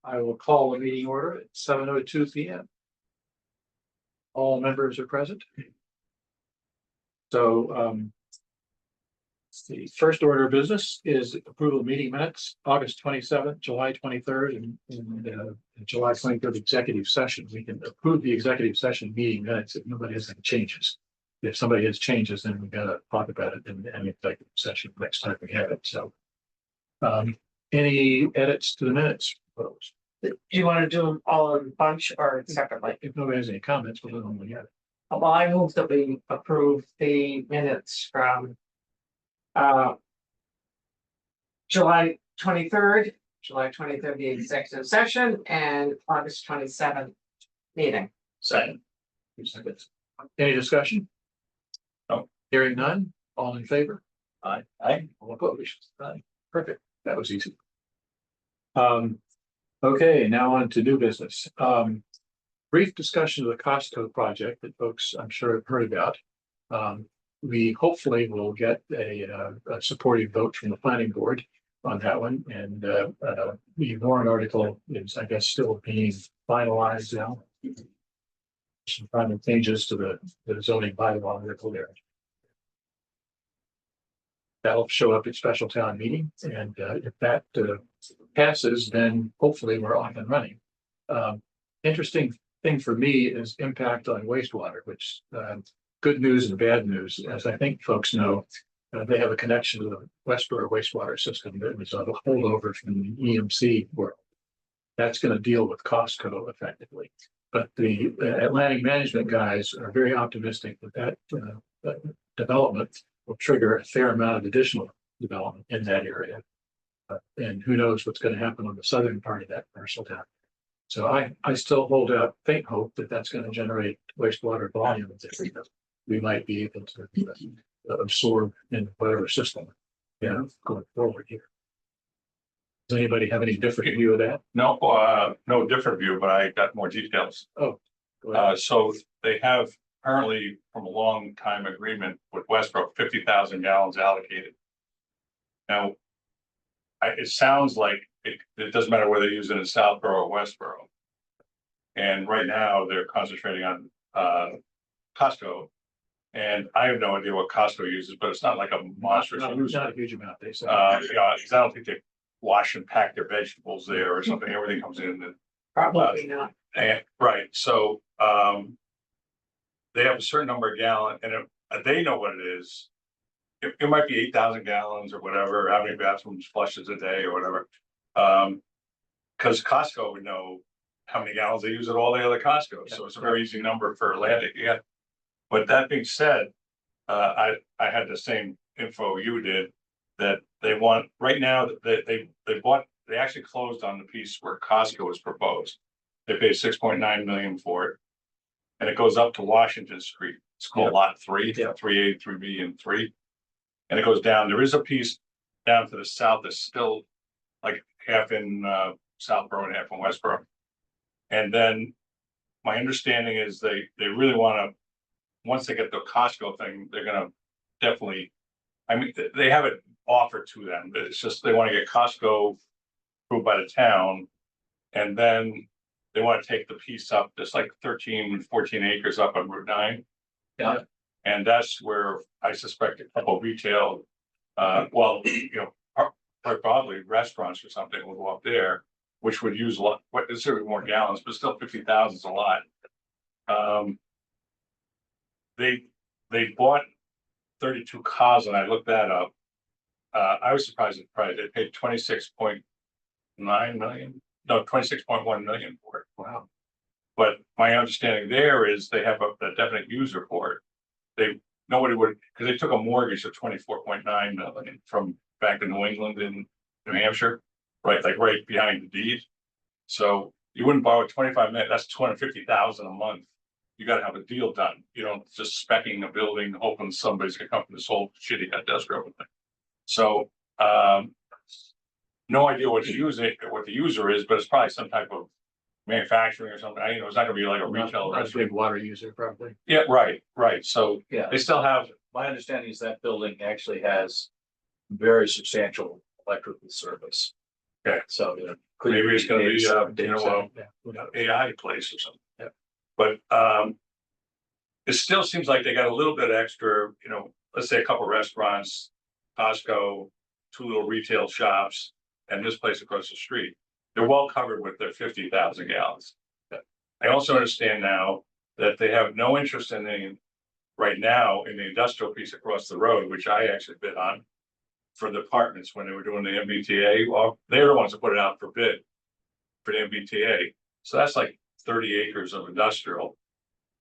I will call the meeting order at 7:02 p.m. All members are present. So the first order of business is approval of meeting minutes, August 27th, July 23rd, and July 23rd executive session. We can approve the executive session meeting minutes if nobody has any changes. If somebody has changes, then we've got to talk about it in an executive session next time we have it. So any edits to the minutes proposed? Do you want to do them all in a bunch or separately? If nobody has any comments, we'll do them together. Well, I move that we approve the minutes from July 23rd, the executive session, and August 27th meeting. Second. Any discussion? No. Hearing none, all in favor? Aye. Aye. All opposed? Aye. Perfect. That was easy. Okay, now on to new business. Brief discussion of the Costco project that folks I'm sure have heard about. We hopefully will get a supportive vote from the planning board on that one, and the warrant article is, I guess, still being finalized now. Some final changes to the zoning bylaw article there. That'll show up at special town meeting, and if that passes, then hopefully we're off and running. Interesting thing for me is impact on wastewater, which good news and bad news. As I think folks know, they have a connection to the Westboro wastewater system that was a holdover from the EMC world. That's going to deal with Costco effectively. But the Atlantic management guys are very optimistic that development will trigger a fair amount of additional development in that area. And who knows what's going to happen on the southern part of that parcel down. So I still hold out faint hope that that's going to generate wastewater volume that we might be able to absorb in whatever system, going forward here. Does anybody have any different view of that? No, no different view, but I got more details. Oh, go ahead. So they have currently, from a long time agreement with Westbrook, 50,000 gallons allocated. Now, it sounds like it doesn't matter whether they use it in Southborough or Westboro. And right now they're concentrating on Costco. And I have no idea what Costco uses, but it's not like a monstrous. Not a huge amount, they say. I don't think they wash and pack their vegetables there or something. Everything comes in. And, Probably not. right. So they have a certain number of gallons, and they know what it is. It might be 8,000 gallons or whatever, how many bathrooms flushes a day or whatever. Because Costco would know how many gallons they use at all the other Costco. So it's a very easy number for Atlantic. Yeah. But that being said, I had the same info you did, that they want right now that they actually closed on the piece where Costco was proposed. They paid $6.9 million for it. And it goes up to Washington Street. It's called Lot 3, 3A, 3B, and 3. And it goes down. There is a piece down to the south that's still like half in Southborough and half in Westboro. And then my understanding is they really want to, once they get the Costco thing, they're going to definitely, I mean, they have it offered to them. It's just they want to get Costco approved by the town. And then they want to take the piece up. There's like 13, 14 acres up on Route 9. Yeah. And that's where I suspect a couple of retail, probably restaurants or something will go up there, which would use a lot, considerably more gallons, but still 50,000 is a lot. They bought 32 cars, and I looked that up. I was surprised at the price. They paid 26.9 million. No, 26.1 million for it. Wow. But my understanding there is they have a definite user for it. Nobody would, because they took a mortgage of 24.9 million from back in New England and New Hampshire, right behind the deed. So you wouldn't borrow 25 million, that's 250,000 a month. You got to have a deal done. You don't just specking a building, hoping somebody's gonna come from this whole shitty industrial thing. So no idea what the user is, but it's probably some type of manufacturing or something. It's not gonna be like a retail Not a restaurant. big water user, probably. Yeah, right. So Yeah, they still have, my understanding is that building actually has very substantial electrical service. Okay. So, Maybe it's gonna be, Yeah, whatever. AI place or something. Yeah. But, it still seems like they got a little bit extra, let's say a couple restaurants, Costco, two little retail shops, and this place across the street. They're well covered with their 50,000 gallons. I also understand now that they have no interest right now in the industrial piece across the road, which I actually bid on for the apartments when they were doing the MBTA. Well, they're the ones that put it out for bid for the MBTA. So that's like 30 acres of industrial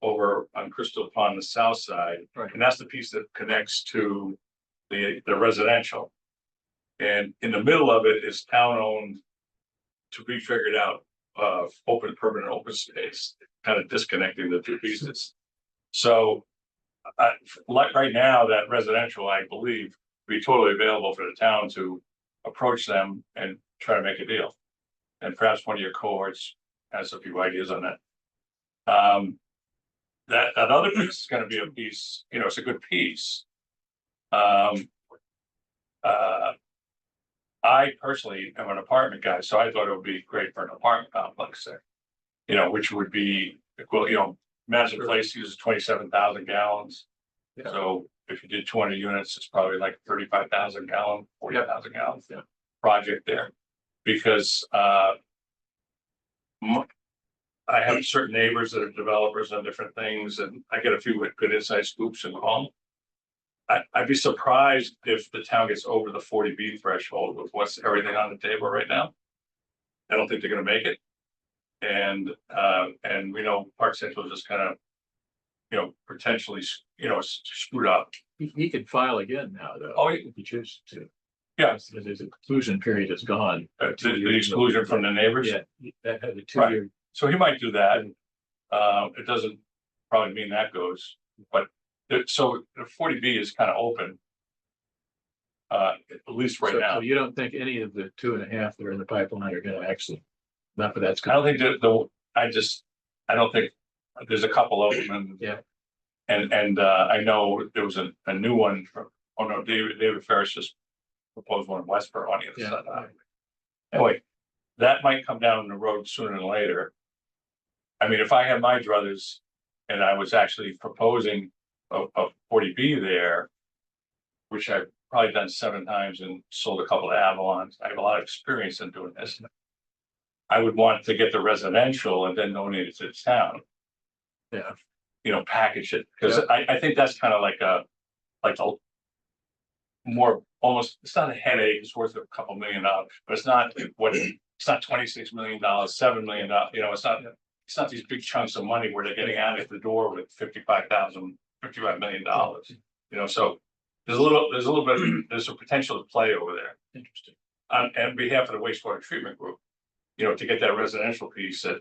over on Crystal Pond, the south side. Right. And that's the piece that connects to the residential. And in the middle of it is town-owned, to be figured out, permanent open space, kind of disconnecting the two pieces. So, like right now, that residential, I believe, be totally available for the town to approach them and try to make a deal. And perhaps one of your cohorts has a few ideas on that. That other piece is gonna be a piece, it's a good piece. I personally am an apartment guy, so I thought it would be great for an apartment complex there. Which would be, well, Madison Place uses 27,000 gallons. Yeah. So if you did 20 units, it's probably like 35,000 gallon, 40,000 gallons. Yeah. Project there. Because, I have certain neighbors that are developers on different things, and I get a few good inside scoops and home. I'd be surprised if the town gets over the 40B threshold with what's everything on the table right now. I don't think they're gonna make it. And we know Park Central just kind of, potentially, screwed up. He could file again now, though. Oh, if he chooses to. Yeah. Because his exclusion period is gone. The exclusion from the neighbors. Yeah, that had a 2 year. So he might do that. It doesn't probably mean that goes, but so the 40B is kind of open. At least right now. So you don't think any of the 2.5 that are in the pipeline are gonna actually, not for that's. I don't think I don't think, there's a couple of them and. Yeah. And I know there was a new one from, David Ferris just proposed one in Westboro on the other Yeah. side. Anyway, that might come down the road sooner than later. I mean, if I had my druthers and I was actually proposing a 40B there, which I've probably done 7 times and sold a couple of Avalons, I have a lot of experience in doing this. I would want to get the residential and then donate it to the town. Yeah. Package it, because I think that's kind of like a more, almost, it's not a headache, it's worth a couple $1 million, but it's not it's not $26 million, $7 million, it's not these big chunks of money where they're getting out of the door with $55 million. So there's a potential to play over there. Interesting. On behalf of the wastewater treatment group, to get that residential piece at,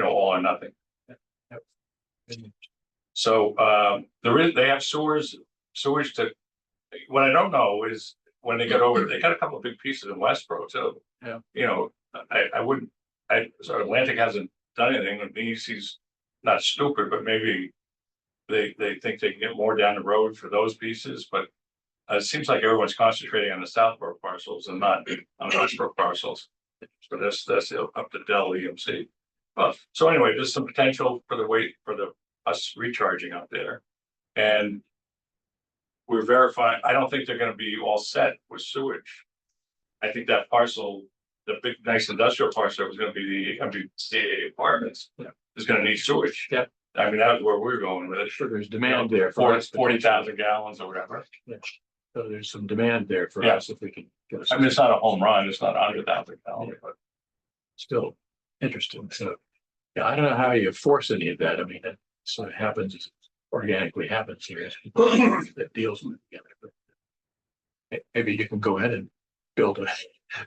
all or nothing. So, they have sewage to, what I don't know is when they get over, they got a couple of big pieces in Westboro too. Yeah. So Atlantic hasn't done anything, and he's not stupid, but maybe they think they can get more down the road for those pieces, but it seems like everyone's concentrating on the Southborough parcels and not on the Westboro parcels. So that's up to Dell EMC. Well, so anyway, there's some potential for us recharging up there. And we're verifying, I don't think they're gonna be all set with sewage. I think that parcel, the big, nice industrial parcel that was gonna be the MBCA apartments, is gonna need sewage. Yeah. I mean, that's where we're going with it. Sure, there's demand there for us. 40,000 gallons or whatever. Yeah. So there's some demand there for Yeah. us if we can. Get I mean, it's not a home run, it's not 100,000 gallons, but Still interesting. So, yeah, I don't know how you force any of that. I mean, it sort of happens, organically happens here. That deals with it together. But maybe you can go ahead and build a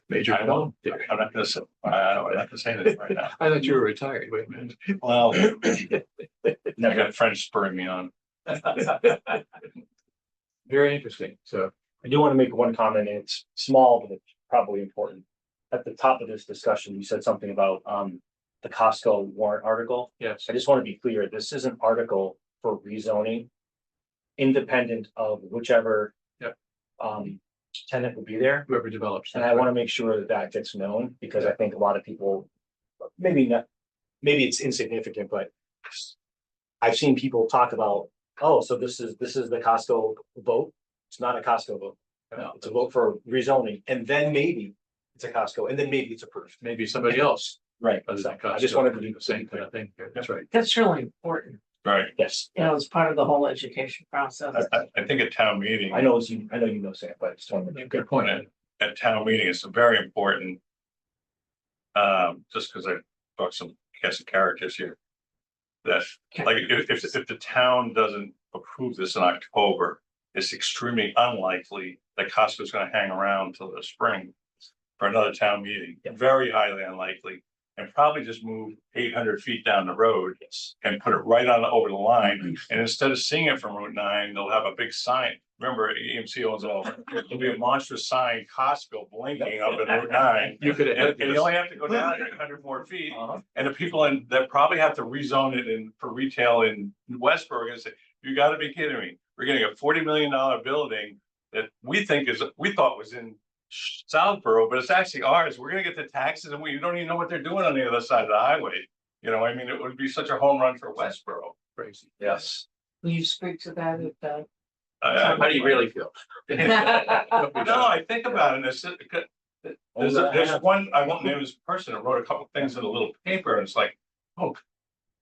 major I home know. there. I'm not gonna say, I don't have to say this right now. I thought you were retired. Wait a minute. Well, I got friends spurring me on. Very interesting. So, I do want to make one comment, and it's small, but it's probably important. At the top of this discussion, you said something about the Costco warrant article. yes. I just want to be clear, this is an article for rezoning, independent of whichever Yep. tenant will be there. Whoever develops. And I want to make sure that that gets known, because I think a lot of people, maybe not, maybe it's insignificant, but I've seen people talk about, oh, so this is the Costco vote. It's not a Costco vote. No, it's a vote for rezoning, and then maybe it's a Costco, and then maybe it's approved. Maybe somebody else. Right. Other than I just wanted to do the same kind of thing. That's right. That's really important, Right. Yes, it's part of the whole education process. I think at town meeting. I know you know Sam, but I just wanted to. Good point. At town meeting, it's very important. Just because I talked some cast of characters here. That, like, if the town doesn't approve this in October, it's extremely unlikely that Costco's gonna hang around till the spring for another town meeting. Very highly unlikely, and probably just move 800 feet down the road and put it right on over the line. And instead of seeing it from Route 9, they'll have a big sign. Remember, EMC owns it all. There'll be a monstrous sign, Costco blinking up in Route 9. You could have. And you only have to go down 800 more feet. And the people that probably have to rezone it for retail in Westboro are gonna say, you gotta be kidding me. We're getting a $40 million building that we thought was in Southborough, but it's actually ours. We're gonna get the taxes and we don't even know what they're doing on the other side of the highway. You know, I mean, it would be such a home run for Westboro. Crazy. Yes. Will you speak to that at How do you really feel? No, I think about it, and there's one, I won't name this person, that wrote a couple things in a little paper, and it's like, oh,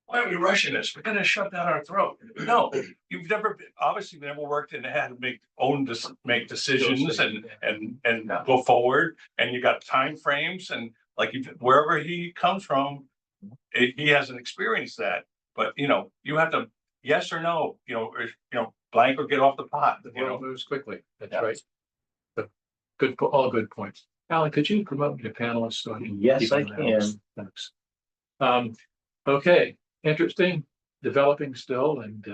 why are we rushing this? We're gonna shove down our throat. No, you've obviously never worked and had to make decisions and go forward, and you got time frames, and like, wherever he comes from, he hasn't experienced that, but you have to, yes or no, blank or get off the pot. The world moves quickly. That's right. But all good points. Alan, could you promote the panelists? So Yes, I can. Thanks. Okay, interesting, developing still, and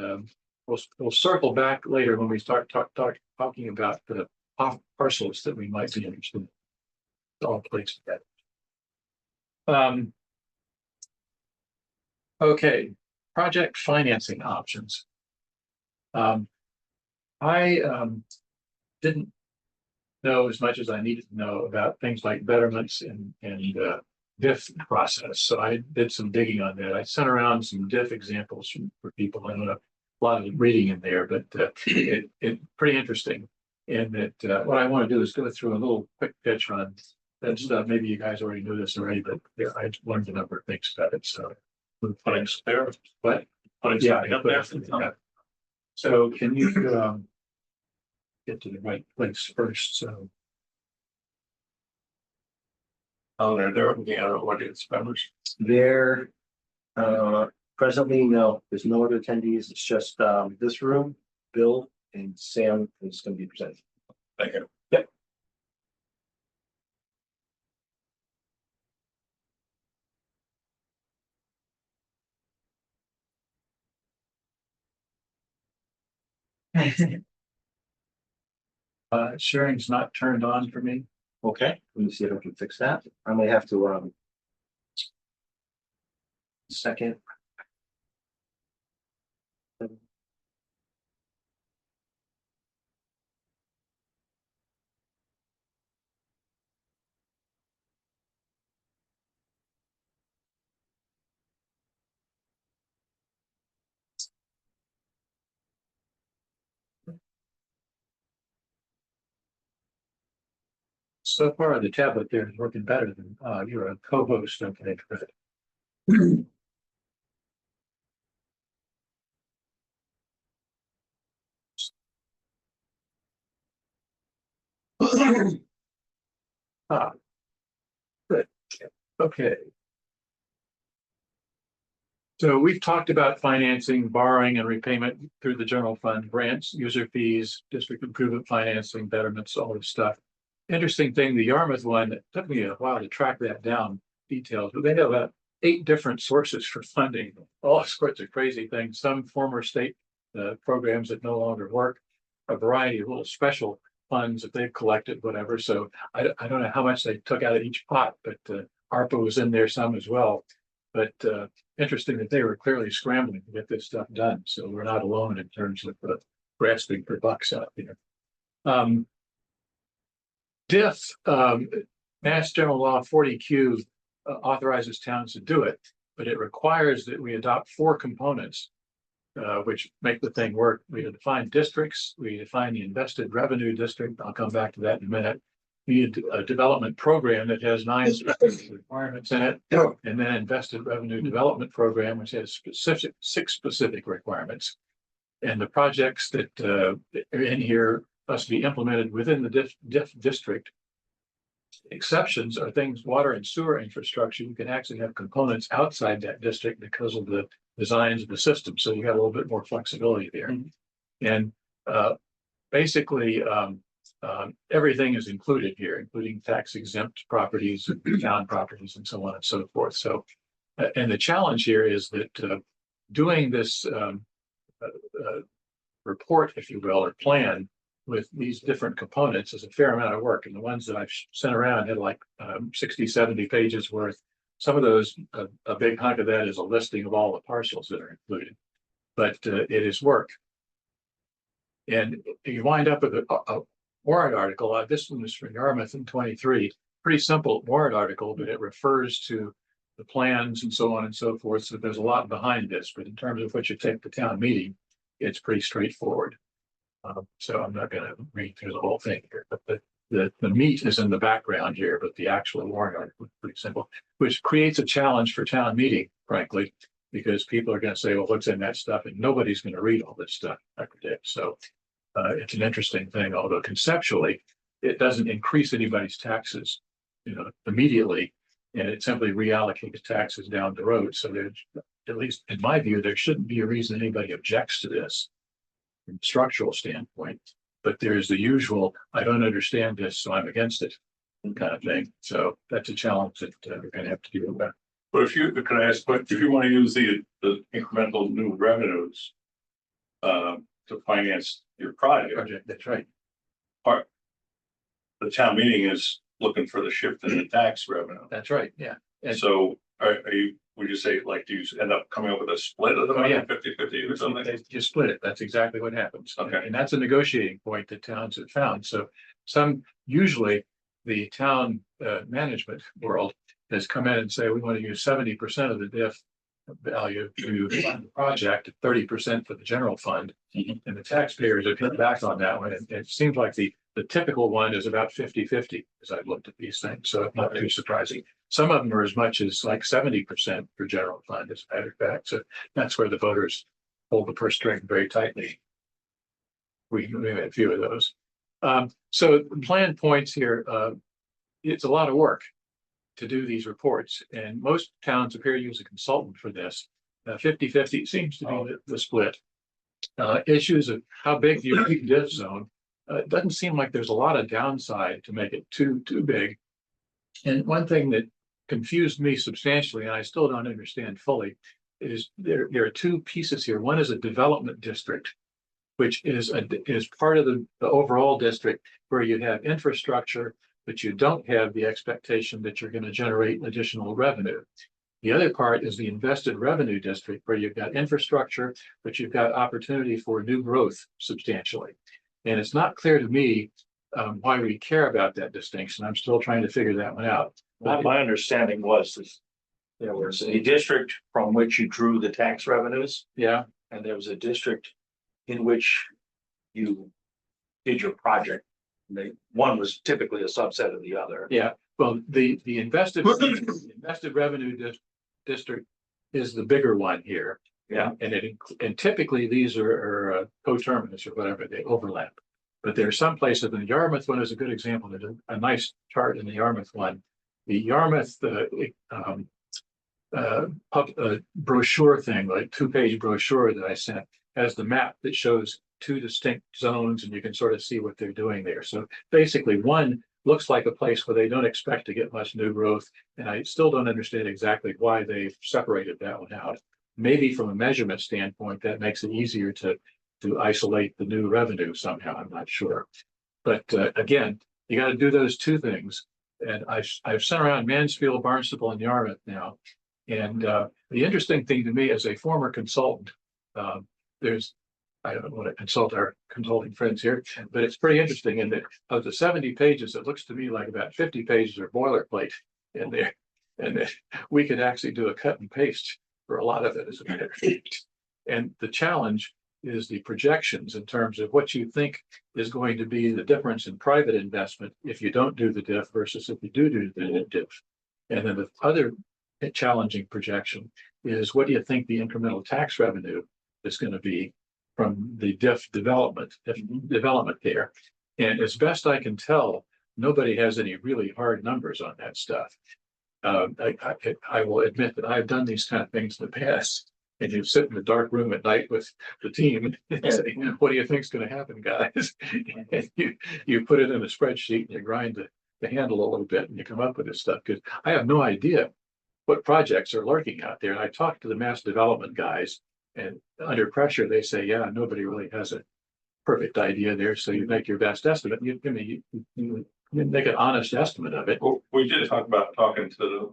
we'll circle back later when we start talking about the parcels that we might be interested in. It's all placed together. Okay, project financing options. I didn't know as much as I needed to know about things like betterments and diff process. So I did some digging on that. I sent around some diff examples for people. I don't have a lot of reading in there, but it pretty interesting. And that what I want to do is go through a little quick pitch on that stuff. Maybe you guys already knew this already, but I learned a number of things about it. So Putting there, what? putting Yeah, something up there. yeah. So can you get to the right place first? So Oh, they're looking at audience members. There, presently, no, there's no other attendees. It's just, this room, Bill and Sam is gonna be presenting. Thank you. sharing's not turned on for me. Okay, let me see if I can fix that. I may have to, second. So far, the tablet there is working better than you're a co-host. Okay, good. Good. Okay. So we've talked about financing, borrowing and repayment through the general fund, grants, user fees, district improvement financing, betterments, all this stuff. Interesting thing, the Yarmouth one, it took me a while to track that down details, but they have about 8 different sources for funding, all sorts of crazy things, some former state programs that no longer work, a variety of little special funds that they've collected, whatever. So I don't know how much they took out of each pot, but ARPA was in there some as well. But interesting that they were clearly scrambling to get this stuff done. So we're not alone in terms of grasping for bucks out there. DIF, Mass General Law 40Q authorizes towns to do it, but it requires that we adopt 4 components, which make the thing work. We define districts, we define the invested revenue district. I'll come back to that in a minute. We need a development program that has 9 specific requirements in it, and then invested revenue development program, which has 6 specific requirements. And the projects that are in here must be implemented within the DIF district. Exceptions are things, water and sewer infrastructure. You can actually have components outside that district because of the designs of the system. So you have a little bit more flexibility there. And basically, everything is included here, including tax exempt properties, town properties, and so on and so forth. So, and the challenge here is that doing this report, if you will, or plan with these different components is a fair amount of work. And the ones that I've sent around had like 60, 70 pages worth. Some of those, a big hunk of that is a listing of all the parcels that are included, but it is work. And you wind up with a warrant article. This one is from Yarmouth in 23, pretty simple warrant article, but it refers to the plans and so on and so forth. So there's a lot behind this, but in terms of what you take to town meeting, it's pretty straightforward. So I'm not going to read through the whole thing here, but the meat is in the background here, but the actual warrant article is pretty simple, which creates a challenge for town meeting, frankly, because people are going to say, well, what's in that stuff? And nobody's going to read all this stuff, I predict. So it's an interesting thing, although conceptually, it doesn't increase anybody's taxes, immediately, and it simply reallocates taxes down the road. So there's, at least in my view, there shouldn't be a reason anybody objects to this from a structural standpoint. But there's the usual, I don't understand this, so I'm against it kind of thing. So that's a challenge that we're going to have to deal with. But can I ask, but if you want to use the incremental new revenues to finance your project, That's right. the town meeting is looking for the shift in the tax revenue. That's right. Yeah. And So would you say, like, do you end up coming up with a split of the money, 50-50 or something? you split it. That's exactly what happens. Okay. And that's a negotiating point that towns have found. So usually the town management world has come in and say, we want to use 70% of the DIF value to fund the project, 30% for the general fund. And the taxpayers have hit back on that one. And it seems like the typical one is about 50-50 as I've looked at these things. So it's not too surprising. Some of them are as much as like 70% for general fund, as a matter of fact. So that's where the voters hold the purse string very tightly. We have a few of those. So the plan points here, it's a lot of work to do these reports, and most towns appear to use a consultant for this. 50-50 seems to be the split. Issues of how big do you keep DIF zone? It doesn't seem like there's a lot of downside to make it too big. And one thing that confused me substantially, and I still don't understand fully, is there are 2 pieces here. One is a development district, which is part of the overall district where you have infrastructure, but you don't have the expectation that you're going to generate additional revenue. The other part is the invested revenue district, where you've got infrastructure, but you've got opportunity for new growth substantially. And it's not clear to me why we care about that distinction. I'm still trying to figure that one out. My understanding was this, there was a district from which you drew the tax revenues, Yeah, and there was a district in which you did your project. One was typically a subset of the other. yeah. Well, the invested revenue district is the bigger one here. Yeah. And typically these are coterminous or whatever, they overlap. But there are some places, and the Yarmouth one is a good example. There's a nice chart in the Yarmouth one. The Yarmouth brochure thing, like 2-page brochure that I sent, has the map that shows 2 distinct zones, and you can sort of see what they're doing there. So basically one looks like a place where they don't expect to get much new growth. And I still don't understand exactly why they've separated that one out. Maybe from a measurement standpoint, that makes it easier to isolate the new revenue somehow. I'm not sure. But again, you got to do those 2 things. And I've sent around Mansfield, Barnstable, and Yarmouth now. And the interesting thing to me as a former consultant, there's I don't want to consult our consulting friends here, but it's pretty interesting in that of the 70 pages, it looks to me like about 50 pages are boilerplate in there. And that we could actually do a cut and paste for a lot of it as a matter of fact. And the challenge is the projections in terms of what you think is going to be the difference in private investment if you don't do the diff versus if you do the diff. And then the other challenging projection is what do you think the incremental tax revenue is going to be from the diff development there. And as best I can tell, nobody has any really hard numbers on that stuff. I will admit that I've done these kind of things in the past. And you sit in the dark room at night with the team and say, what do you think is going to happen, guys? And you put it in a spreadsheet and you grind the handle a little bit and you come up with this stuff. Because I have no idea what projects are lurking out there. And I talked to the mass development guys, and under pressure, they say, yeah, nobody really has a perfect idea there. So you make your best estimate. You make an honest estimate of it. Well, we did talk about talking to the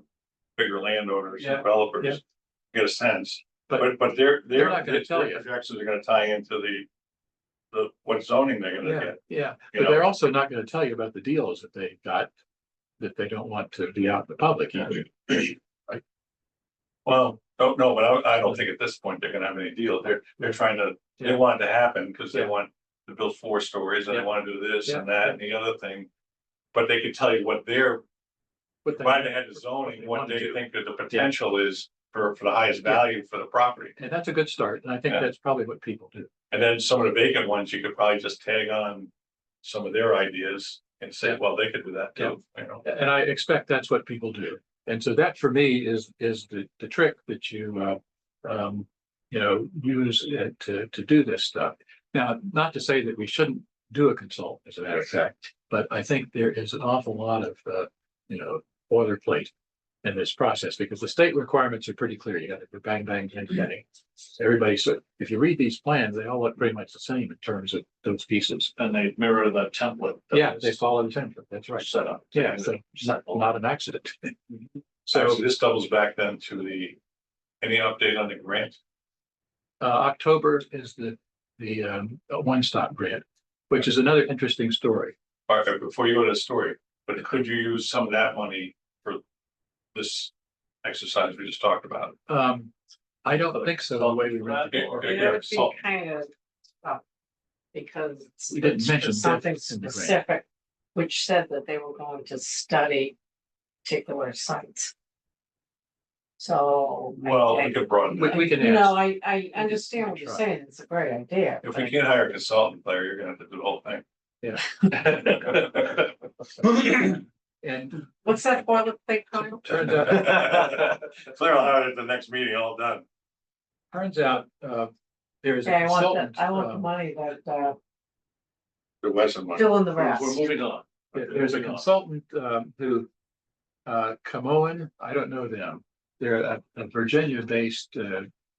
bigger landowners, Yeah, developers, get a sense. But But they're not gonna tell their you. projections are gonna tie into the what zoning they're gonna get. Yeah, You but know? they're also not going to tell you about the deals that they got that they don't want to be out in the public either. Well, no, but I don't think at this point they're gonna have any deal. They're trying to, they want it to happen because they Yeah. want to build 4 stories and Yeah. they want to do this Yeah. and that and the other thing. But they can tell you what they're, But they- provided they had the zoning, what they think that the potential is for the highest value for the property. And that's a good start. And I think Yeah. that's probably what people do. And then some of the vacant ones, you could probably just tag on some of their ideas and say, Yeah. well, they could do that too, you know? And I expect that's what people do. And so that for me is the trick that you use to do this stuff. Now, not to say that we shouldn't do a consult, as a matter of fact, but I think there is an awful lot of boilerplate in this process because the state requirements are pretty clear. You got to bang, bang, bang, bang. Everybody, so if you read these plans, they all look pretty much the same in terms of those pieces. And they mirror the template. that Yeah, was they follow the template. That's right. Set up. Yeah, so it's not an accident. So So this doubles back then to any update on the grant? October is the one-stop grant, which is another interesting story. All right, before you go to the story, but could you use some of that money for this exercise we just talked about? I don't think so. The way we run it. Okay, It would so- be kind of tough. Because We didn't it's mention something depth in the grant. specific, which said that they were going to study particular sites. So. Well, we could broaden that. We can You know, ask. I understand what you're try. saying, it's a great idea. If we can't hire a consultant player, you're gonna have to do the whole thing. Yeah. And What's that boilerplate called? turns out, Clear out at the next meeting, all done. there is a Okay, I want consultant. the money that, The Western one. fill in the rest. We're moving on. There's a consultant who Camoan, I don't know them. They're a Virginia-based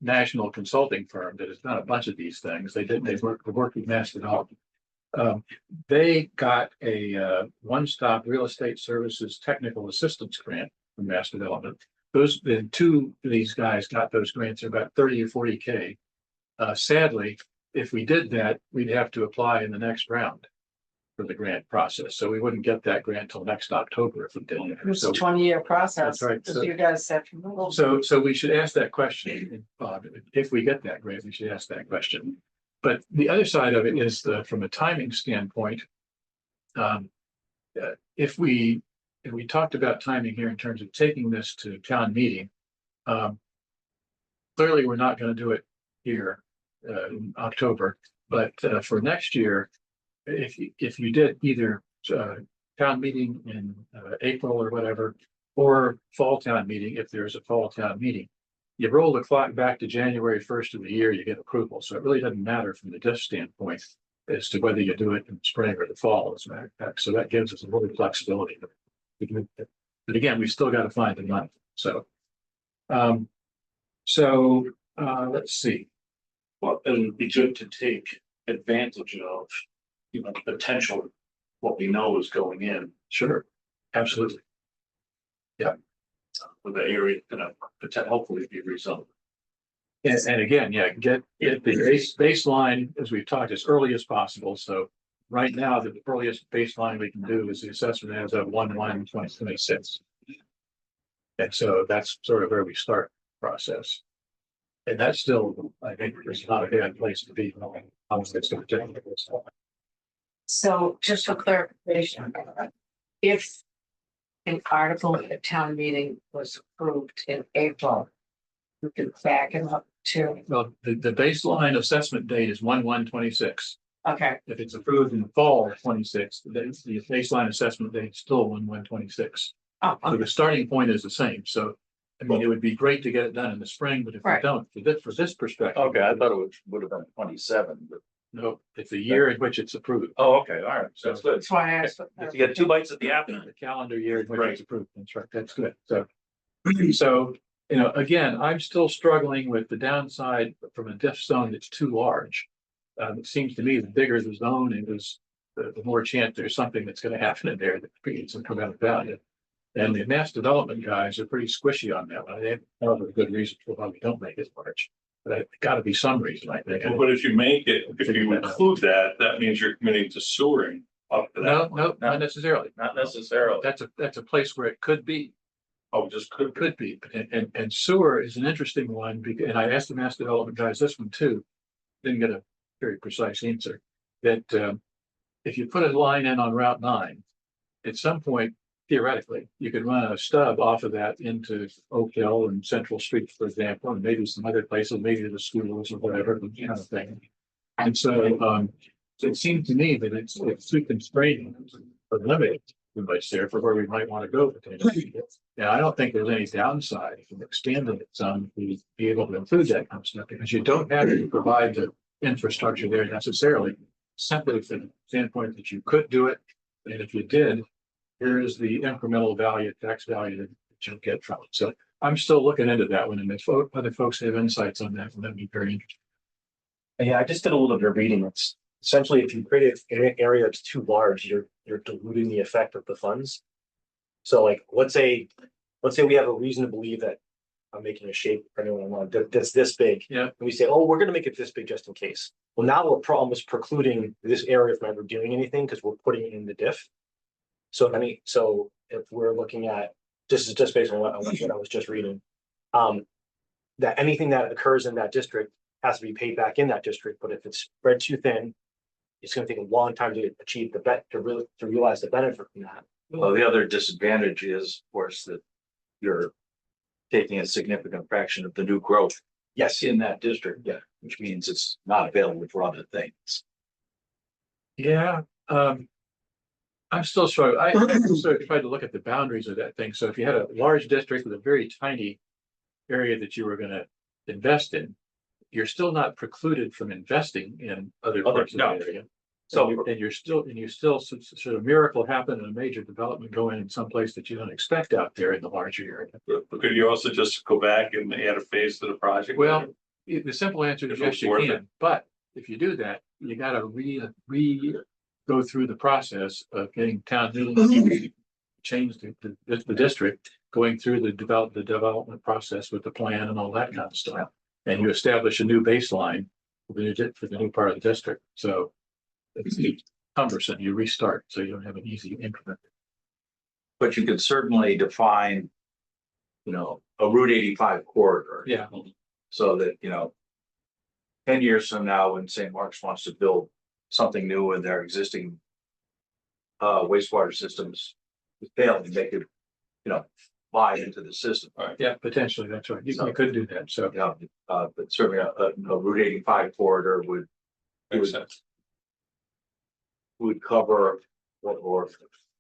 national consulting firm that has done a bunch of these things. They worked with mass development. They got a one-stop real estate services technical assistance grant from mass development. The two of these guys got those grants, about 30 or 40K. Sadly, if we did that, we'd have to apply in the next round for the grant process. So we wouldn't get that grant till next October if we did that. It's a So 20-year process. That's right. Because you guys said. from the little- So we should ask that question, Bob, if we get that grant, we should ask that question. But the other side of it is from a timing standpoint. If we talked about timing here in terms of taking this to town meeting. Clearly, we're not going to do it here in October, but for next year, if you did either town meeting in April or whatever, or fall town meeting, if there's a fall town meeting, you roll the clock back to January 1st of the year, you get approval. So it really doesn't matter from the diff standpoint as to whether you do it in spring or the fall, as a matter of fact. So that gives us a little flexibility. But again, we still got to find the money. So, let's see. Well, it'd be good to take advantage of, the potential, what we know is going in Sure, absolutely. with the area, hopefully be rezoned. And again, yeah, get the baseline, as we've talked, as early as possible. So right now, the earliest baseline we can do is the assessment as of 1/1/2026. And so that's sort of where we start the process. And that's still, I think, it's not a bad place to be. How long it's going to take. So just for clarification, if an article at town meeting was approved in April, we can back it up to, Well, the baseline assessment date is 1/1/26. okay, If it's approved in the fall of 26, then the baseline assessment date is still 1/1/26. oh, So the starting point is the same. So, I mean, it would be great to get it done in the spring, but if we Right. don't, for this perspective. Okay, I thought it would have been 27, but. No, it's the year in which it's approved. Oh, okay, all right, so that's good. that's why I asked. If you get two bites at the apple. The calendar year in which Right. it's approved. That's right. That's good. So, so, again, I'm still struggling with the downside from a diff zone that's too large. It seems to me the bigger the zone is, the more chance there's something that's going to happen in there that creates some tremendous value. And the mass development guys are pretty squishy on that one. They have a good reason for why we don't make it large. But it's got to be some reason, I think. But if you make it, if you include that, that means you're committing to sewering up to No, that. no, not necessarily. Not necessarily. That's a place where it could be. Oh, just Could be, and sewer is an interesting one, because, and I asked the mass development guys this one too, didn't get a very precise answer. That if you put a line in on Route 9, at some point, theoretically, you could run a stub off of that into Oak Hill and Central Street, for example, and maybe some other places, maybe the schools or whatever, kind of thing. And so it seemed to me that it's too constraining or limited too much there for where we might want to go potentially. Now, I don't think there's any downside from expanding it some to be able to include that kind of stuff, because you don't have to provide the infrastructure there necessarily, simply from the standpoint that you could do it. And if you did, here is the incremental value, tax value that you'll get from it. So I'm still looking into that one, and if other folks have insights on that, that'd be very interesting. Yeah, I just did a little bit of reading. It's essentially, if you create an area that's too large, you're diluting the effect of the funds. So like, let's say we have a reason to believe that, I'm making a shape for anyone online, that's this big. Yeah. And we say, oh, we're gonna make it this big just in case. Well, now we're almost precluding this area from ever doing anything because we're putting it in the diff. So I mean, so if we're looking at, this is just based on what I was just reading, that anything that occurs in that district has to be paid back in that district. But if it's spread too thin, it's going to take a long time to achieve to realize the benefit from that. Well, the other disadvantage is, of course, that you're taking a significant fraction of the new growth Yes. in that district. Yeah. Which means it's not available for other things. Yeah, I'm still struggling. I'm still trying to look at the boundaries of that thing. So if you had a large district with a very tiny area that you were going to invest in, you're still not precluded from investing in other parts of the area. So, and you still sort of miracle happen and a major development go in someplace that you don't expect out there in the larger area. But could you also just go back and add a phase to the project? Well, the simple answer is If yes, it's you worth can. But if you do that, you got to go through the process of getting town meeting change the district, going through the development process with the plan and all that kind of stuff. And you establish a new baseline for the new part of the district. So it's cumbersome. You restart, so you don't have an easy increment. But you could certainly define, a Route 85 corridor. Yeah. So that, 10 years from now, when St. Mark's wants to build something new in their existing wastewater systems failing, they could, buy into the system. Right. Yeah, potentially. That's right. You could do that. So But certainly a Route 85 corridor Makes sense. would cover or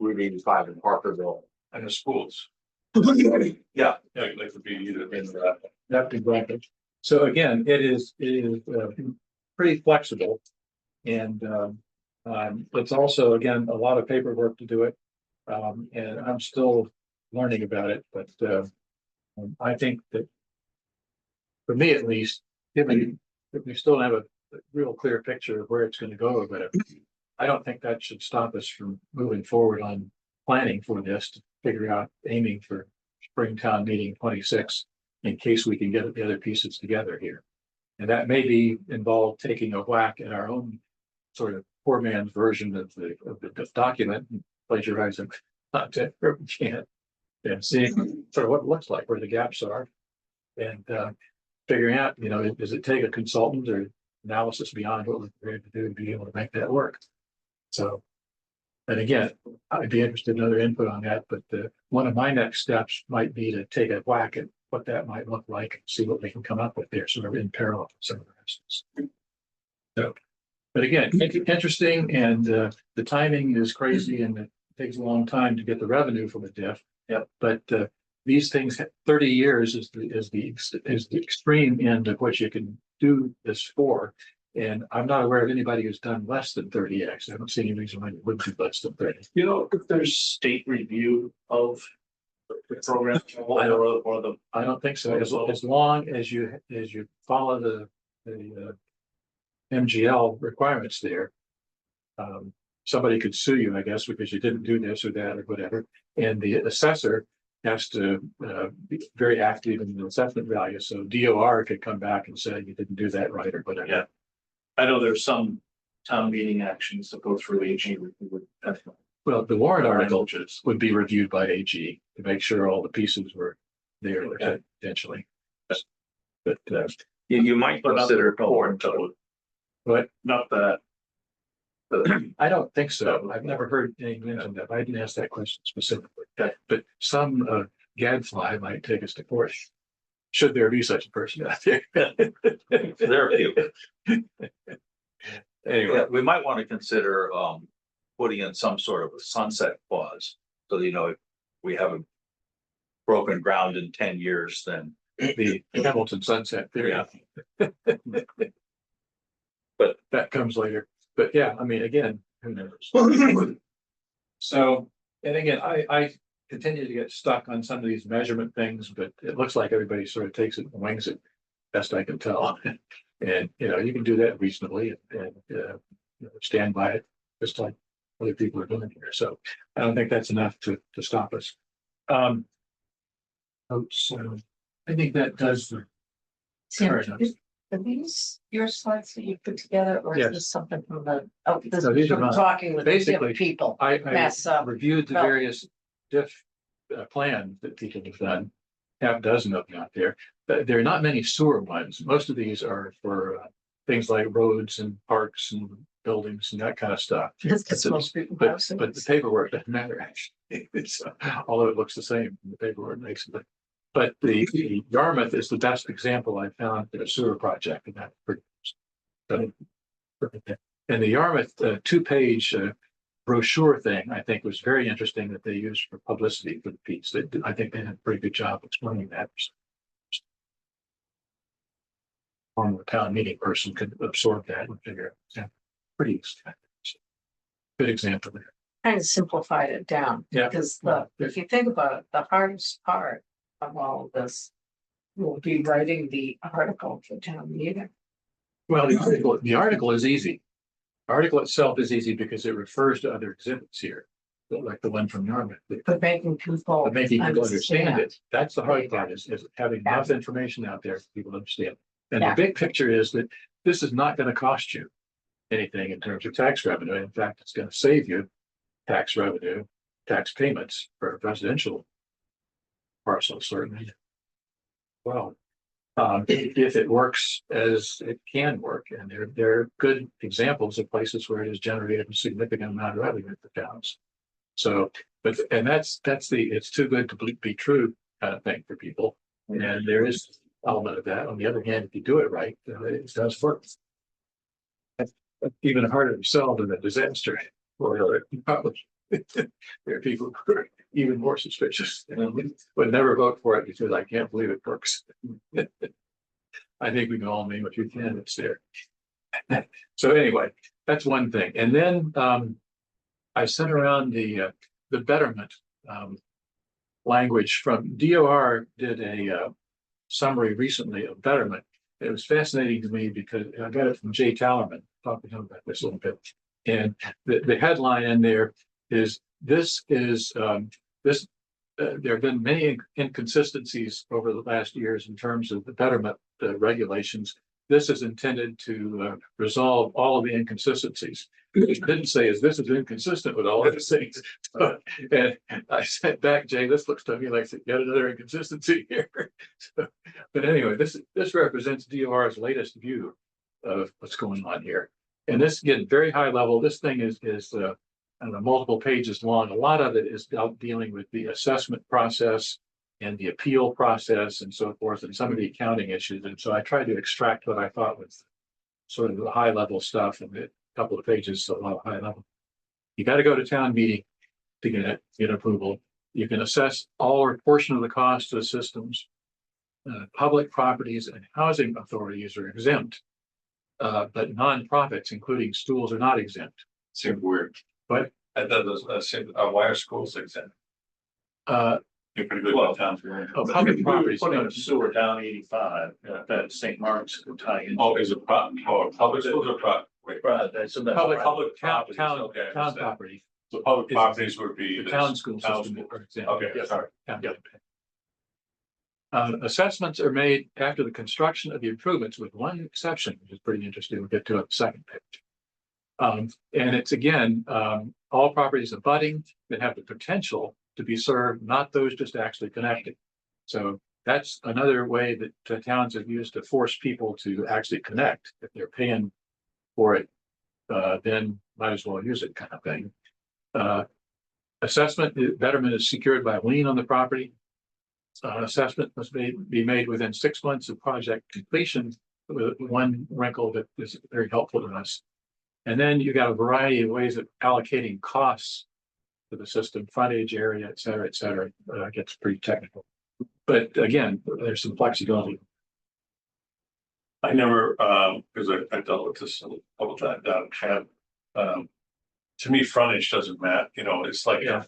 Route 85 in Parkerville. And the schools. Yeah, Yeah, they could be either in that. that's exactly. So again, it is pretty flexible, and it's also, again, a lot of paperwork to do it. And I'm still learning about it, but I think that for me at least, given that we still have a real clear picture of where it's going to go, but I don't think that should stop us from moving forward on planning for this, to figure out aiming for Springtown meeting 26 in case we can get the other pieces together here. And that may be involve taking a whack at our own sort of poor man's version of the document, and plagiarizing content where we can. And seeing sort of what it looks like, where the gaps are. And figuring out, does it take a consultant or analysis beyond what we're prepared to do to be able to make that work? So, and again, I'd be interested in other input on that, but one of my next steps might be to take a whack at what that might look like, and see what we can come up with there, sort of in parallel with some of the rest. So, but again, interesting, and the timing is crazy, and it takes a long time to get the revenue from a diff. Yep. But these things, 30 years is the extreme end of what you can do this for. And I'm not aware of anybody who's done less than 30x. I don't see any reason why you wouldn't do less than 30. If there's state review of the program or the. I don't think so. As long as you follow the MGL requirements there, somebody could sue you, I guess, because you didn't do this or that or whatever. And the assessor has to be very active in the assessment value. So DOR could come back and say you didn't do that right or whatever. Yeah. I know there's some town meeting actions that go through AG. Well, the warrant article would be reviewed by AG to make sure all the pieces were there potentially. But You might But not consider the report, but not that. I don't think so. I've never heard any mention that. I didn't ask that question specifically. But some gadfly might take us to court. Should there be such a person out there? There are a few. Anyway, Yeah, we might want to consider putting in some sort of a sunset clause. So, if we haven't broken ground in 10 years, then the Hamilton sunset theory. But that comes later. But yeah, I mean, again, who knows? So, and again, I continue to get stuck on some of these measurement things, but it looks like everybody sort of takes it and wings it, best I can tell. And, you can do that reasonably and stand by it, just like other people are doing here. So I don't think that's enough to stop us. So I think that does the. Fair enough. Are these your slides that you put together, or Yes. is this something from this No, these are from mine. talking with Basically, different people? I Mess up. reviewed the No. various diff plans that people have done, half a dozen of them out there. But there are not many sewer ones. Most of these are for things like roads and parks and buildings and that kind of stuff. Because But the- most people But, have but the paperwork doesn't matter actually. It's, although it looks the same, the paperwork makes it. But the Yarmouth is the best example I found for a sewer project, and that's pretty. So, and the Yarmouth 2-page brochure thing, I think, was very interesting that they used for publicity for the piece. I think they did a pretty good job explaining that. Former town meeting person could absorb that and figure it out. Yeah, pretty exciting. Good example there. kind of simplified it down. Yeah. Because if you think about it, the hardest part of all of this will be writing the article for town meeting. Well, the article is easy. The article itself is easy because it refers to other exhibits here, like the one from Yarmouth. But making people But making people understand understand. it. That's the hard part is having enough information out there for people to understand. And Yeah. the big picture is that this is not going to cost you anything in terms of tax revenue. In fact, it's going to save you tax revenue, tax payments for residential parcels, certainly. Well, if it works as it can work, and there are good examples of places where it has generated a significant amount of revenue for towns. So, and that's it's too good to be true kind of thing for people. And there is an element of that. On the other hand, if you do it right, it does work. That's even harder to sell than a disaster. Or probably there are people who are even more suspicious and would never vote for it because I can't believe it works. I think we can all name a few candidates there. So anyway, that's one thing. And then I sent around the betterment language from DOR did a summary recently of betterment. It was fascinating to me because I got it from Jay Tallerman. Talked to him about this a little bit. And the headline in there is there have been many inconsistencies over the last years in terms of the betterment regulations. this is intended to resolve all of the inconsistencies. It didn't say is this is inconsistent with all of the things. And I sent back, Jay, this looks to me like yet another inconsistency here. So, but anyway, this represents DOR's latest view of what's going on here. And this, again, very high level. This thing is I don't know, multiple pages long. A lot of it is dealing with the assessment process and the appeal process and so forth, and some of the accounting issues. And so I tried to extract what I thought was sort of the high level stuff, and a couple of pages, so a lot of high level. You got to go to town meeting to get approval. You can assess all or portion of the cost of the systems. Public properties and housing authorities are exempt, but nonprofits, including schools, are not exempt. Seems weird. But I thought those, why are schools exempt? You're pretty good about towns. Public properties. Putting a sewer down 85, that St. Mark's could tie in. Oh, is it public schools or private? Wait, Right, that's in the. Public town properties, town okay, I town understand. property. So public Is- properties would be. The this town school town system school. are exempt. Okay, Yes. sorry. Town don't pay. Assessments are made after the construction of the improvements, with one exception, which is pretty interesting. We'll get to it on the second page. And it's again, all properties abutting that have the potential to be served, not those just actually connected. So that's another way that the towns have used to force people to actually connect. If they're paying for it, then might as well use it, kind of thing. Assessment, betterment is secured by a lien on the property. Assessment must be made within 6 months of project completion, with one wrinkle that is very helpful to us. And then you got a variety of ways of allocating costs to the system, frontage area, et cetera, et cetera. It gets pretty technical. But again, there's some flexibility. I never, because I dealt with this a couple times down in Chad. To me, frontage doesn't matter, it's like. Yeah.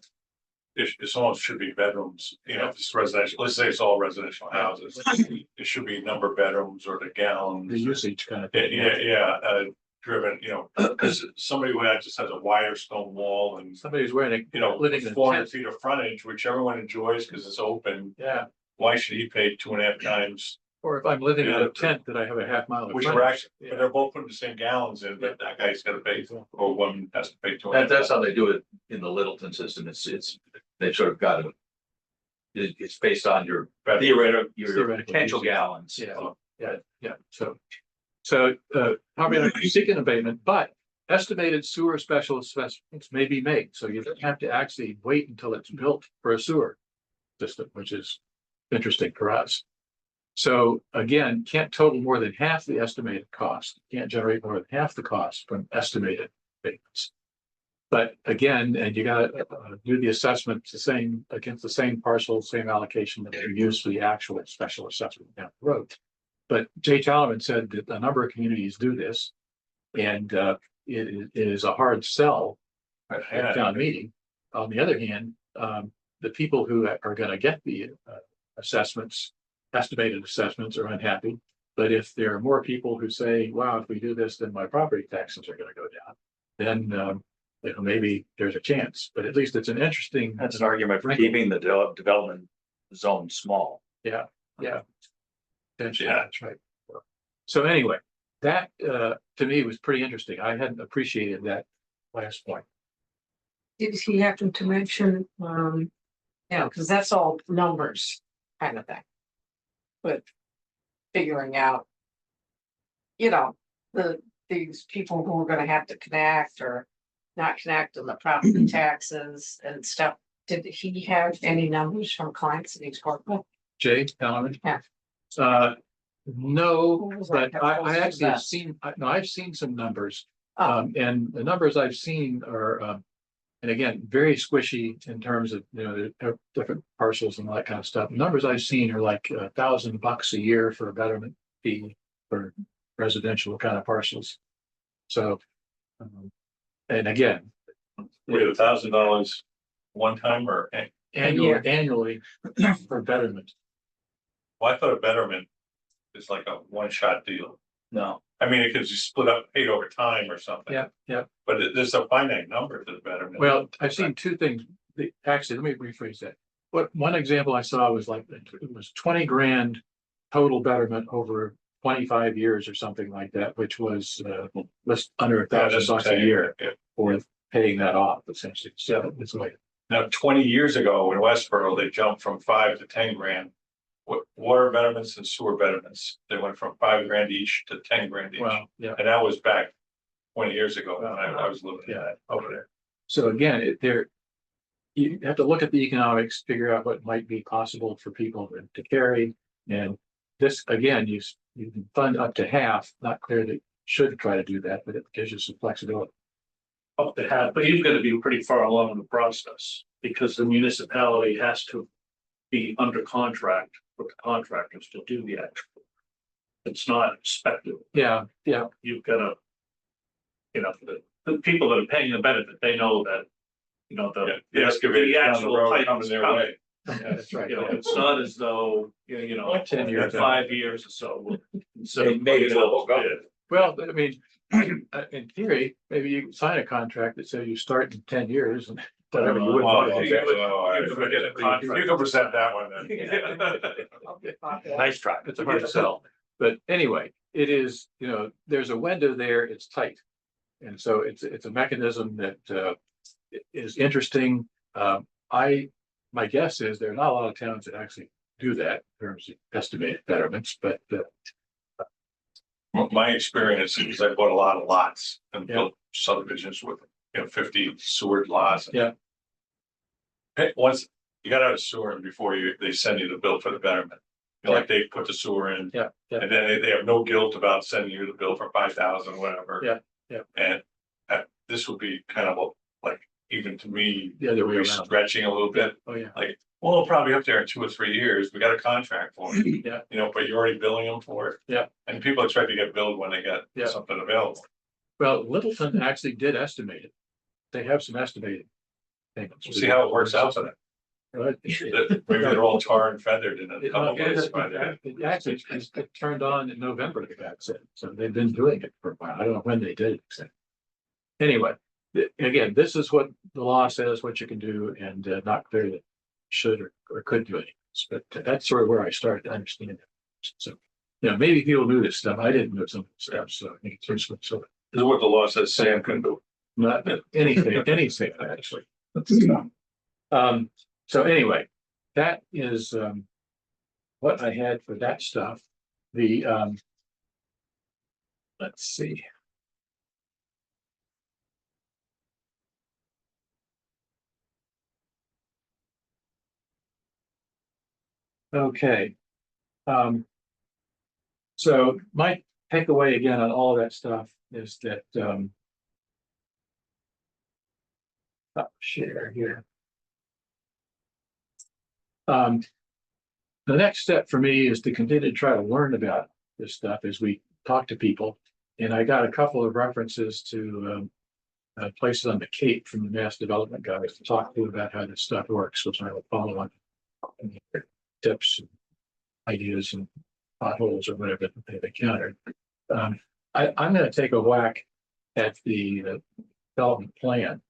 It's almost should be bedrooms, if it's residential, let's say it's all residential houses, it should be number of bedrooms or the gallons. The usage kind of Yeah, thing. driven, because somebody who just has a wire stone wall and, Somebody's wearing living in a 400 tent. feet of frontage, which everyone enjoys because it's open. Yeah. Why should he pay 2.5 times? Or if I'm living in Yeah. a tent that I have a half mile. of Which frontage. are actually, Yeah. but they're both putting the same gallons in, but that guy's gotta pay, or one has to pay 2. That's how they do it in the Littleton system. It's, they sort of got it. It's based on your theoretical potential usage. gallons. Yeah. So probably seeking abatement, but estimated sewer special assessments may be made. So you don't have to actually wait until it's built for a sewer system, which is interesting for us. So again, can't total more than half the estimated cost. Can't generate more than half the cost from estimated abatements. But again, and you got to do the assessment the same against the same parcel, same allocation that you use for the actual special assessment down the road. But Jay Tallerman said that a number of communities do this, and it is a hard sell at town meeting. On the other hand, the people who are going to get the estimated assessments are unhappy. But if there are more people who say, wow, if we do this, then my property taxes are going to go down, then maybe there's a chance. But at least it's an interesting. That's an argument for wrinkle. keeping the development zone small. Yeah. Potentially, that's right. So anyway, that to me was pretty interesting. I hadn't appreciated that last point. Did he happen to mention, because that's all numbers kind of thing. But figuring out, these people who are gonna have to connect or not connect on the property taxes and stuff. Did he have any numbers from clients that he's worked with? Jay Tallerman? Yeah. No, What was but that? I What was actually have that? seen, I've seen some numbers. Oh. And the numbers I've seen are, and again, very squishy in terms of, the different parcels and all that kind of stuff. Numbers I've seen are like $1,000 a year for a betterment fee for residential kind of parcels. So, and again, We had $1,000 one time or, annually for betterment. well, I thought a betterment is like a one-shot deal. No. I mean, it could just split up, paid over time or something. Yeah. But there's a finite number to the betterment. Well, I've seen two things. Actually, let me rephrase that. One example I saw was like, it was 20 grand total betterment over 25 years or something like that, which was less under Yeah, $1,000 that's a year yeah. for paying that off essentially. So it's like, Now, 20 years ago in Westboro, they jumped from 5 to 10 grand. Water betterments and sewer betterments, they went from 5 grand each to 10 grand each. well, yeah. And that was back 20 years ago when I was living over there. So again, you have to look at the economics, figure out what might be possible for people to carry. And this, again, you can fund up to half, not clear that you should try to do that, but it gives you some flexibility. Up to half, but you've got to be pretty far along in the process, because the municipality has to be under contract with the contractors to do the actual. It's not expected. Yeah, yeah, You've got to, the people that are paying the benefit, they know that, The excavator the down the actual road pipe coming is their coming. way. yeah, that's right. It's not as though, 10 years in 5 years or so. instead of Maybe putting it we'll out go. to bid. Well, I mean, in theory, maybe you can sign a contract that says you start in 10 years and whatever you would. Well, want. you can present that one then. Nice try. It's a hard sell, but anyway, it is, there's a window there, it's tight. And so it's a mechanism that is interesting. My guess is there are not a lot of towns that actually do that in terms of estimated betterments, but My experience is I bought a lot of lots and Yeah. built subdivisions with, 50 sewer lots. Yeah. Once you got out of sewer before they send you the bill for the betterment. Like they put the sewer in. yeah, yeah, And then they have no guilt about sending you the bill for 5,000, whatever. Yeah, yeah. And this would be kind of like, even to me, the other way we're around. stretching a little bit. Oh, yeah. Well, it'll probably up there in 2 or 3 years. We got a contract for it. Yeah. But you're already billing them for it. Yeah. And people expect to get billed when they Yeah. get something available. Well, Littleton actually did estimate it. They have some estimated payments. We'll see how it works out for them. Right. Maybe they're all tar and feathered in a couple of days by then. It actually it turned on in November, the guy said, so they've been doing it for a while. I don't know when they did it. Anyway, again, this is what the law says, what you can do, and not clear that you should or could do it. But that's sort of where I started to understand it. So, maybe people knew this stuff. I didn't know some of the stuff, so I think it's useful. So This is what the law says Sam can do. not anything actually. So anyway, that is what I had for that stuff. The let's see. Okay. So my takeaway again on all that stuff is that share here. The next step for me is to continue to try to learn about this stuff as we talk to people. And I got a couple of references to places on the Cape from the Mass Development guys to talk to about how this stuff works, which I will follow on tips and ideas and potholes or whatever they've encountered. I'm going to take a whack at the development plan.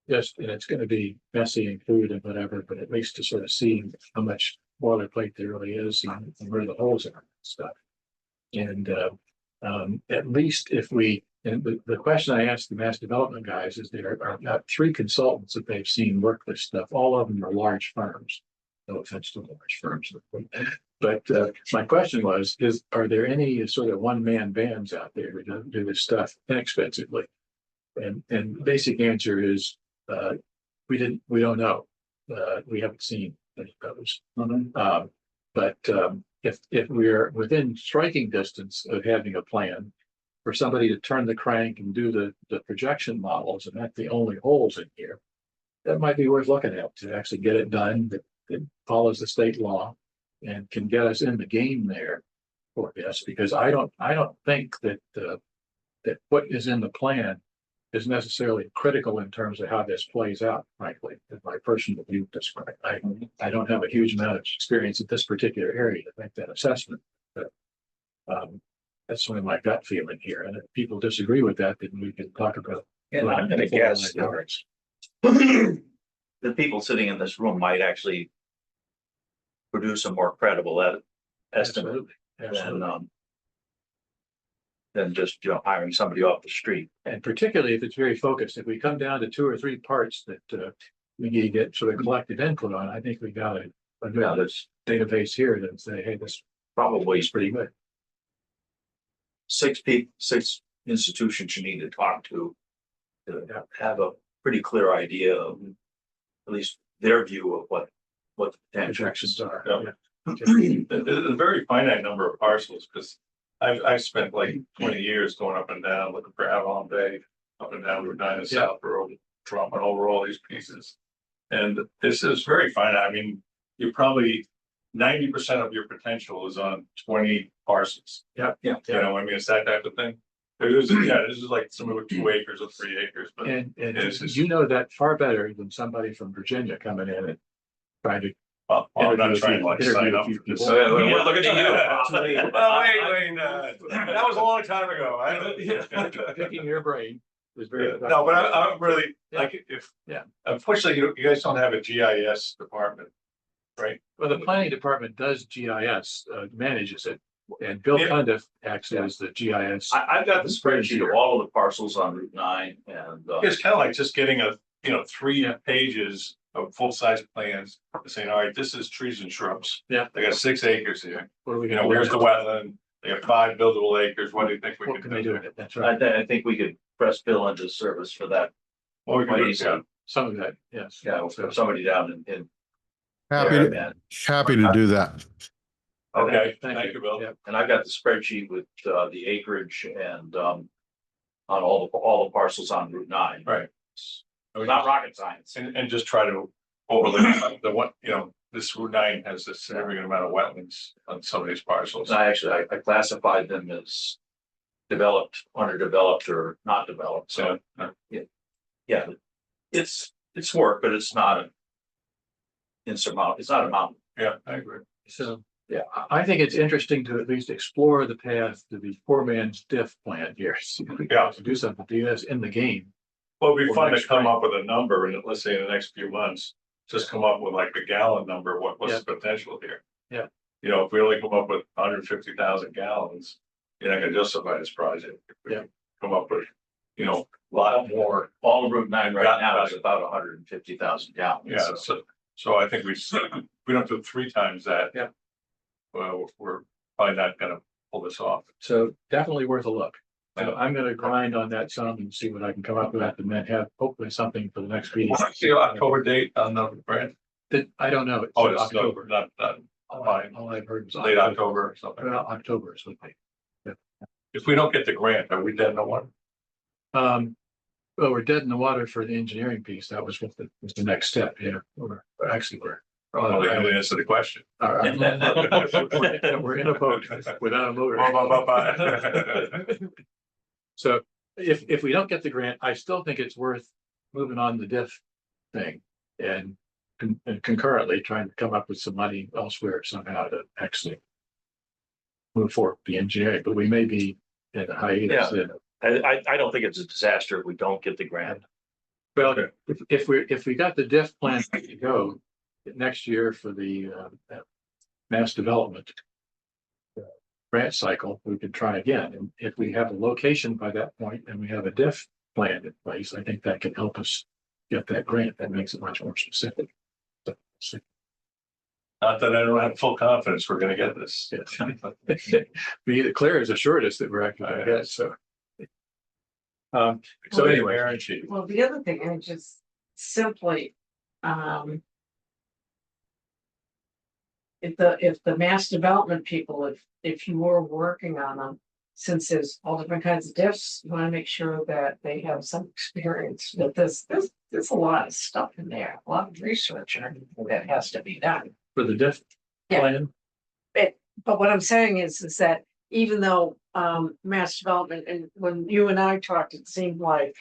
And it's going to be messy and crude and whatever, but at least to sort of see how much boilerplate there really is and where the holes are and stuff. And at least if the question I asked the Mass Development guys is there are about 3 consultants that they've seen work this stuff. All of them are large firms. No offense to large firms. But my question was, are there any sort of one-man bands out there who do this stuff inexpensively? And the basic answer is we don't know. We haven't seen any of those. But if we're within striking distance of having a plan for somebody to turn the crank and do the projection models, and that's the only holes in here, that might be worth looking at to actually get it done that follows the state law and can get us in the game there for this, because I don't think that that what is in the plan is necessarily critical in terms of how this plays out, frankly, in my personal view at this point. I don't have a huge amount of experience in this particular area to make that assessment, but that's sort of my gut feeling here. And if people disagree with that, then we can talk about. And I'm going to guess yards. the people sitting in this room might actually produce a more credible estimate Absolutely. than than just, hiring somebody off the street. And particularly if it's very focused, if we come down to 2 or 3 parts that we need to get sort of collective input on, I think we got a Yeah, good there's database here that say, hey, this probably is pretty good. 6 institutions you need to talk to have a pretty clear idea of at least their view of what the potential Projections are. Yeah. Yeah. There's a very finite number of parcels, because I've spent like 20 years going up and down looking for Avalon Bay, up and down Route 9 and South Road, dropping over all these pieces. And this is very finite. I mean, you're probably 90% of your potential is on 20 parcels. Yeah. You know, I mean, it's that type of thing. This is like somewhere with 2 acres or 3 acres, but And it's just- you know that far better than somebody from Virginia coming in and trying to. well, I'm not Interview trying to like interview sign a up few for this. people. We're looking at you. Well, wait, that was a long time ago. Picking your brain was very. No, but I'm really, like, if. Yeah. Unfortunately, you guys don't have a GIS department, right? Well, the planning department does GIS, manages it, and Bill Yeah. Cundiff acts as the GIS. I've got the spreadsheet of all of the parcels on Route 9 and, It's kind of like just getting 3 pages of full-size plans, saying, all right, this is trees and shrubs. Yeah. They got 6 acres here. What are we gonna do? Where's the wetland? They have 5 buildable acres. What do you think we What can can they do do? with it? That's right. I think we could press Bill into service for that. Well, we can Quite do easily. Some of that, yes. Yeah, we'll put somebody down in. Happy there, to, and- happy to do that. Okay, Thank thank you, Bill. Yeah. And I've got the spreadsheet with the acreage and on all the parcels on Route 9. Right. Not rocket science. And just try to overlook the one, this Route 9 has a significant amount of wetlands on some of these parcels. I classified them as developed, underdeveloped, or not developed. So yeah, it's work, but it's not insurmountable. It's not a mountain. Yeah, I agree. So, yeah, I think it's interesting to at least explore the path to the poor man's diff plan here. See if we can Yeah. do something, do this in the game. Well, it'd be Or fun to next come spring. up with a number, and let's say in the next few months, just come up with like the gallon number, what's the potential here? Yeah. If we only come up with 150,000 gallons, you're not gonna justify this project. If we Yeah. Come up with, a lot more. All of Route 9 right now is about 150,000 gallons. Yeah, so I think we don't do 3 times that. Yeah. Well, we're probably not gonna pull this off. So definitely worth a look. So I'm gonna grind on that some and see what I can come up with and then have hopefully something for the next meeting. What's the October date on the grant? I don't know. It's Oh, it's October. not All I've heard is late October or something. Well, October is what they. If we don't get the grant, are we dead in the water? Well, we're dead in the water for the engineering piece. That was what was the next step. Yeah, we're Well, they only answer the question. We're in a boat without a motor. So if we don't get the grant, I still think it's worth moving on the diff thing and concurrently trying to come up with some money elsewhere somehow to actually move forward with the engineering, but we may be in a hiatus. I don't think it's a disaster if we don't get the grant. Well, if we got the diff plan to go next year for the mass development grant cycle, we could try again. And if we have a location by that point and we have a diff plan in place, I think that can help us get that grant. That makes it much more specific. Not that I don't have full confidence we're gonna get this. Claire has assured us that we're actually gonna get it, so. So anyway, Guarantee. Well, the other thing, I just simply, if the mass development people, if you were working on them, since there's all different kinds of diffs, you want to make sure that they have some experience with this. There's a lot of stuff in there, a lot of research and everything that has to be done. for the diff Yeah. plan, But what I'm saying is that even though mass development, and when you and I talked, it seemed like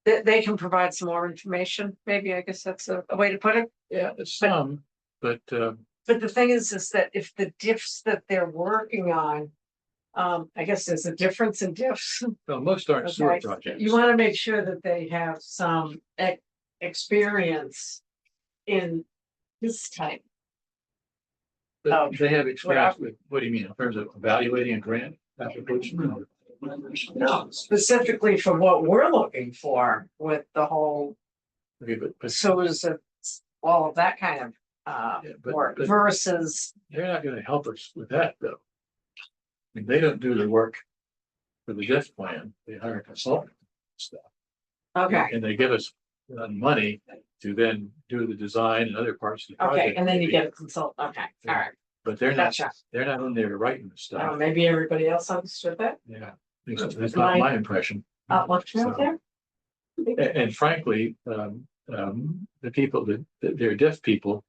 they can provide some more information, maybe, I guess that's a way to put it. yeah, it's some, but But the thing is that if the diffs that they're working on, I guess there's a difference in diffs. well, most aren't sewer Okay, projects. you wanna make sure that they have some experience in this type They have experience with, what do you mean, in terms of evaluating a grant application? No, specifically for what we're looking for with the whole Okay, but sewers and all of that kind of yeah, but- work but- versus, they're not gonna help us with that, though. I mean, they don't do the work for the DIF plan, they hire a consultant and stuff. okay, And they give us money to then do the design and other parts of the project. okay, and then you maybe, get a consultant, okay, all right. But they're not, Gotcha. they're not on there writing the Oh, stuff, maybe everybody else understood that, yeah, that's not my impression. what's out there? And frankly, the people that, they're deaf people.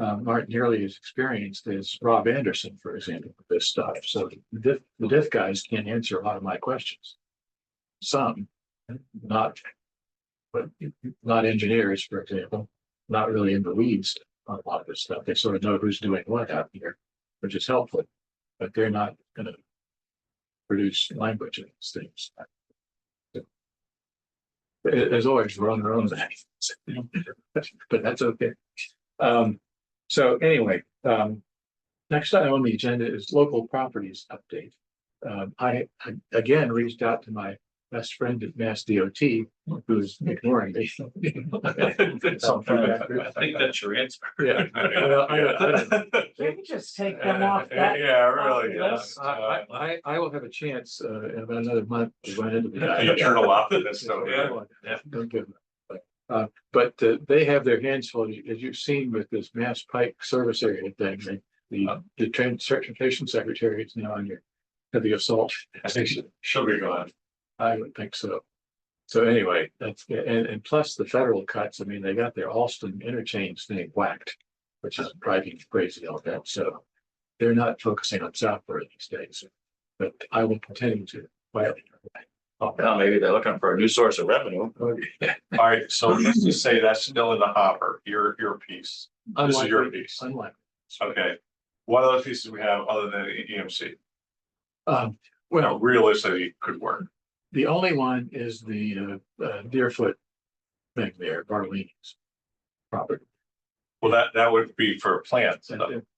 Aren't nearly as experienced as Rob Anderson, for example, with this stuff, so the deaf guys can't answer a lot of my questions. Some, not. But not engineers, for example, not really in the weeds on a lot of this stuff, they sort of know who's doing what out here, which is helpful. But they're not gonna produce language in these things. As always, we're on our own. But that's okay. So anyway, next item on the agenda is local properties update. I again reached out to my best friend at Mass DOT, who's ignoring me. I think that's your answer. Yeah. Well, You can just take them off that. Yeah, really, yeah. list. I will have a chance in about another month to run into the guy. You turn a lot of this stuff, yeah. Don't give them. But they have their hands full, as you've seen with this Mass Pike service area thing. The transportation secretary is now on your heavy assault. I think she'll be gone. I would think so. So anyway, that's, and plus the federal cuts, I mean, they got their Alston interchange thing whacked, which is driving me crazy all that, so. They're not focusing on Southborough these days, but I will continue to quietly. Oh, now maybe they're looking for a new source of revenue. All right, so let's just say that's still in the hopper, your piece. This is your Unlikely, piece. unlikely. Okay. What other pieces we have other than EMC? Well, Well, realistically could work. the only one is the Deerfoot thing there, Barlini's property. Well, that would be for plants,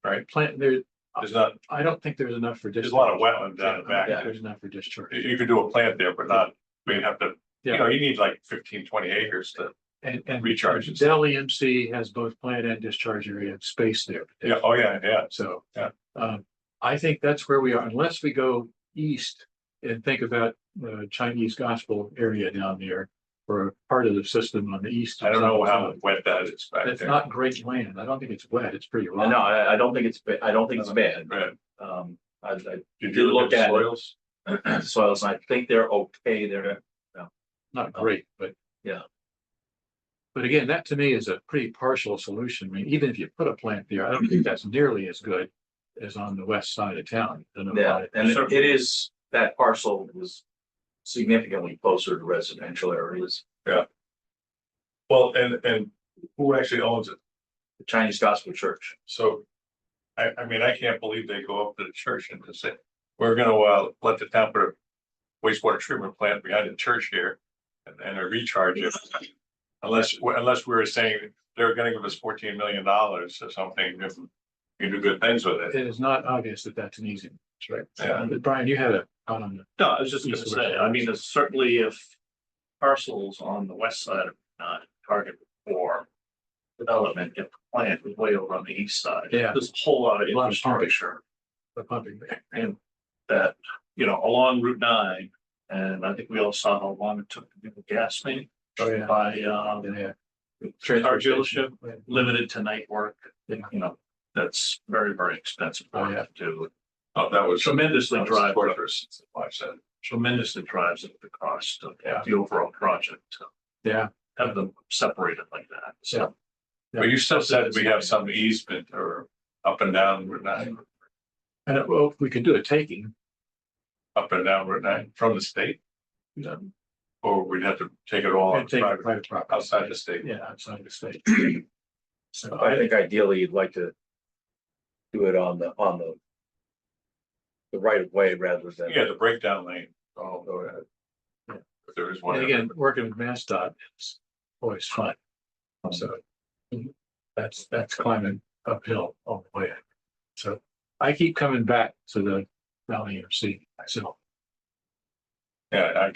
right? Plant there, There's not, I don't think there's enough for there's discharge. a lot of wetland down the back. There's enough for discharge. You could do a plant there, but not, we'd have to, you Yeah. know, you need like 15, 20 acres to, And recharge and Dell EMC has both plant and discharge area space there. yeah, oh, yeah. So. Yeah. I think that's where we are, unless we go east and think about the Chinese gospel area down there. Or part of the system on the east. I don't know how wet that is back It's there. not great land. I don't think it's wet. It's pretty rough. No, I don't think it's, I don't think it's bad. Right. I Did did you look at it. soils? Soils, and I think they're okay. They're, Not great, but. Yeah. But again, that to me is a pretty partial solution. I mean, even if you put a plant there, I don't think that's nearly as good as on the west side of town. Don't know yeah, about it. and it is, that parcel is significantly closer to residential areas. Well, and who actually owns it? The Chinese Gospel Church. So, I mean, I can't believe they go up to the church and just say, we're gonna, let the town put a wastewater treatment plant behind the church here and a recharge it. Unless we're saying they're gonna give us $14 million or something, if you do good things with it. It is not obvious that that's an easy, right? Yeah. Brian, you had a comment on that. No, I was just gonna say, I mean, it's certainly if parcels on the west side are not targeted for development, if the plant was way over on the east side. Yeah. There's a whole lot of A lot of pumping. infrastructure The pumping there. and that, you know, along Route 9. And I think we all saw how long it took to do the gas main Oh, yeah. by Yeah. car dealership, Yeah. limited to night work. Yeah. You know, that's very, very expensive Oh, work yeah. to do. Oh, that was Tremendously drives, torturous. Watch that. tremendously drives up the cost of Yeah. the overall project to Yeah. have them separated like that. So But you still said we have some easement or up and down Route 9, And well, we could do a taking. up and down Route 9 from the state, or we'd have to take it all And take private, private property. outside the state. Yeah, outside the state. So I think ideally you'd like to do it on the right of way rather than. Yeah, the breakdown lane. Oh, go ahead. Yeah. If there is one. And again, working with MassDOT is always fun. So that's climbing uphill all the way. So I keep coming back to the Valley EMC myself. Yeah,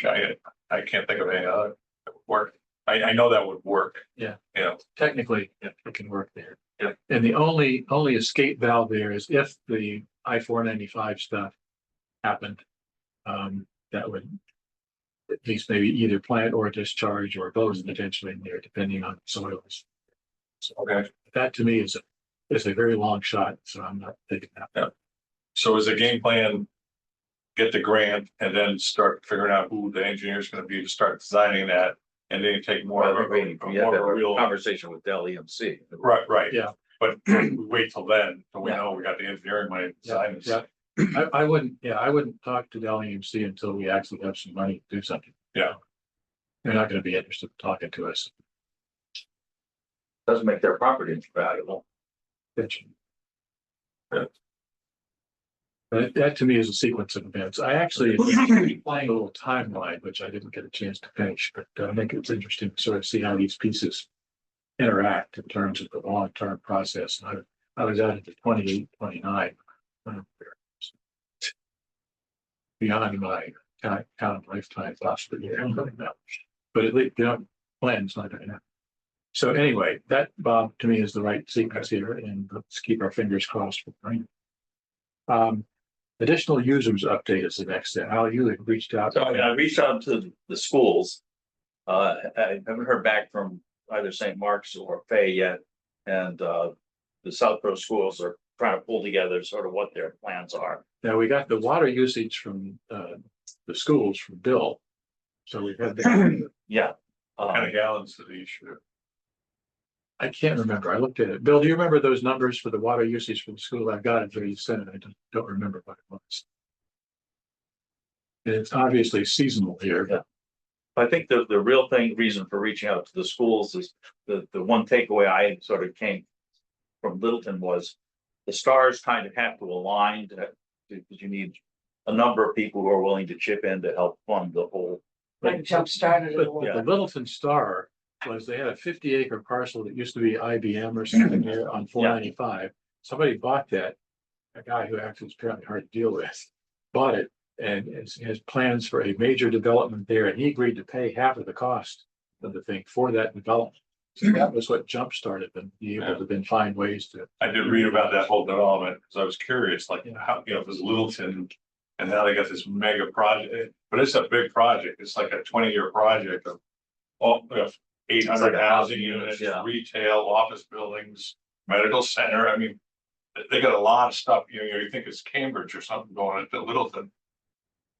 I can't think of any other that would work. I know that would work. Yeah. You know, Technically, it can work there. Yeah. And the only escape valve there is if the I-495 stuff happened, that would at least maybe either plant or discharge or both potentially in there, depending on soils. So okay. that to me is a very long shot, so I'm not taking that. So is the game plan, get the grant and then start figuring out who the engineer is gonna be to start designing that? And then take more of We a, have more of a a real, conversation with Dell EMC. right. Yeah. But we wait till then, till we Yeah. know we got the engineering money to design this. Yeah. I wouldn't talk to Dell EMC until we actually have some money to do something. Yeah. They're not gonna be interested in talking to us. Doesn't make their property valuable. Bitch. Yeah. But that to me is a sequence of events. I actually playing a little timeline, which I didn't get a chance to finish, but I think it's interesting to sort of see how these pieces interact in terms of the long-term process. And I was out at the 28, 29. Beyond my kind of lifetime thoughts, but but at least, plan's not gonna happen. So anyway, that, Bob, to me is the right sequence here, and let's keep our fingers crossed for rain. Additional users update is the next step. Al, you had reached out. So I reached out to the schools. I haven't heard back from either St. Mark's or Fay yet. And the Southborough schools are trying to pull together sort of what their plans are. Now, we got the water usage from the schools from Bill. So we've had that. Yeah. How many gallons do these shoot? I can't remember. I looked at it. Bill, do you remember those numbers for the water usage for the school? I've got it here. You sent it. I don't remember what it was. And it's obviously seasonal here. Yeah. I think the real reason for reaching out to the schools is the one takeaway I sort of came from Littleton was the stars kind of have to align because you need a number of people who are willing to chip in to help fund the whole. Like jump started. But the Littleton Star was they had a 50-acre parcel that used to be IBM or something here on 495. Somebody bought that. A guy who actually is apparently hard to deal with bought it and has plans for a major development there. And he agreed to pay half of the cost of the thing for that development. So that was what jump started them, be able to then find ways to. I did read about that whole development, because I was curious, like, Yeah. how, it was Littleton. And now they got this mega project, but it's a big project. It's like a 20-year project of all, 800 housing units, yeah. retail, office buildings, medical center. I mean, they got a lot of stuff, you think it's Cambridge or something going into Littleton.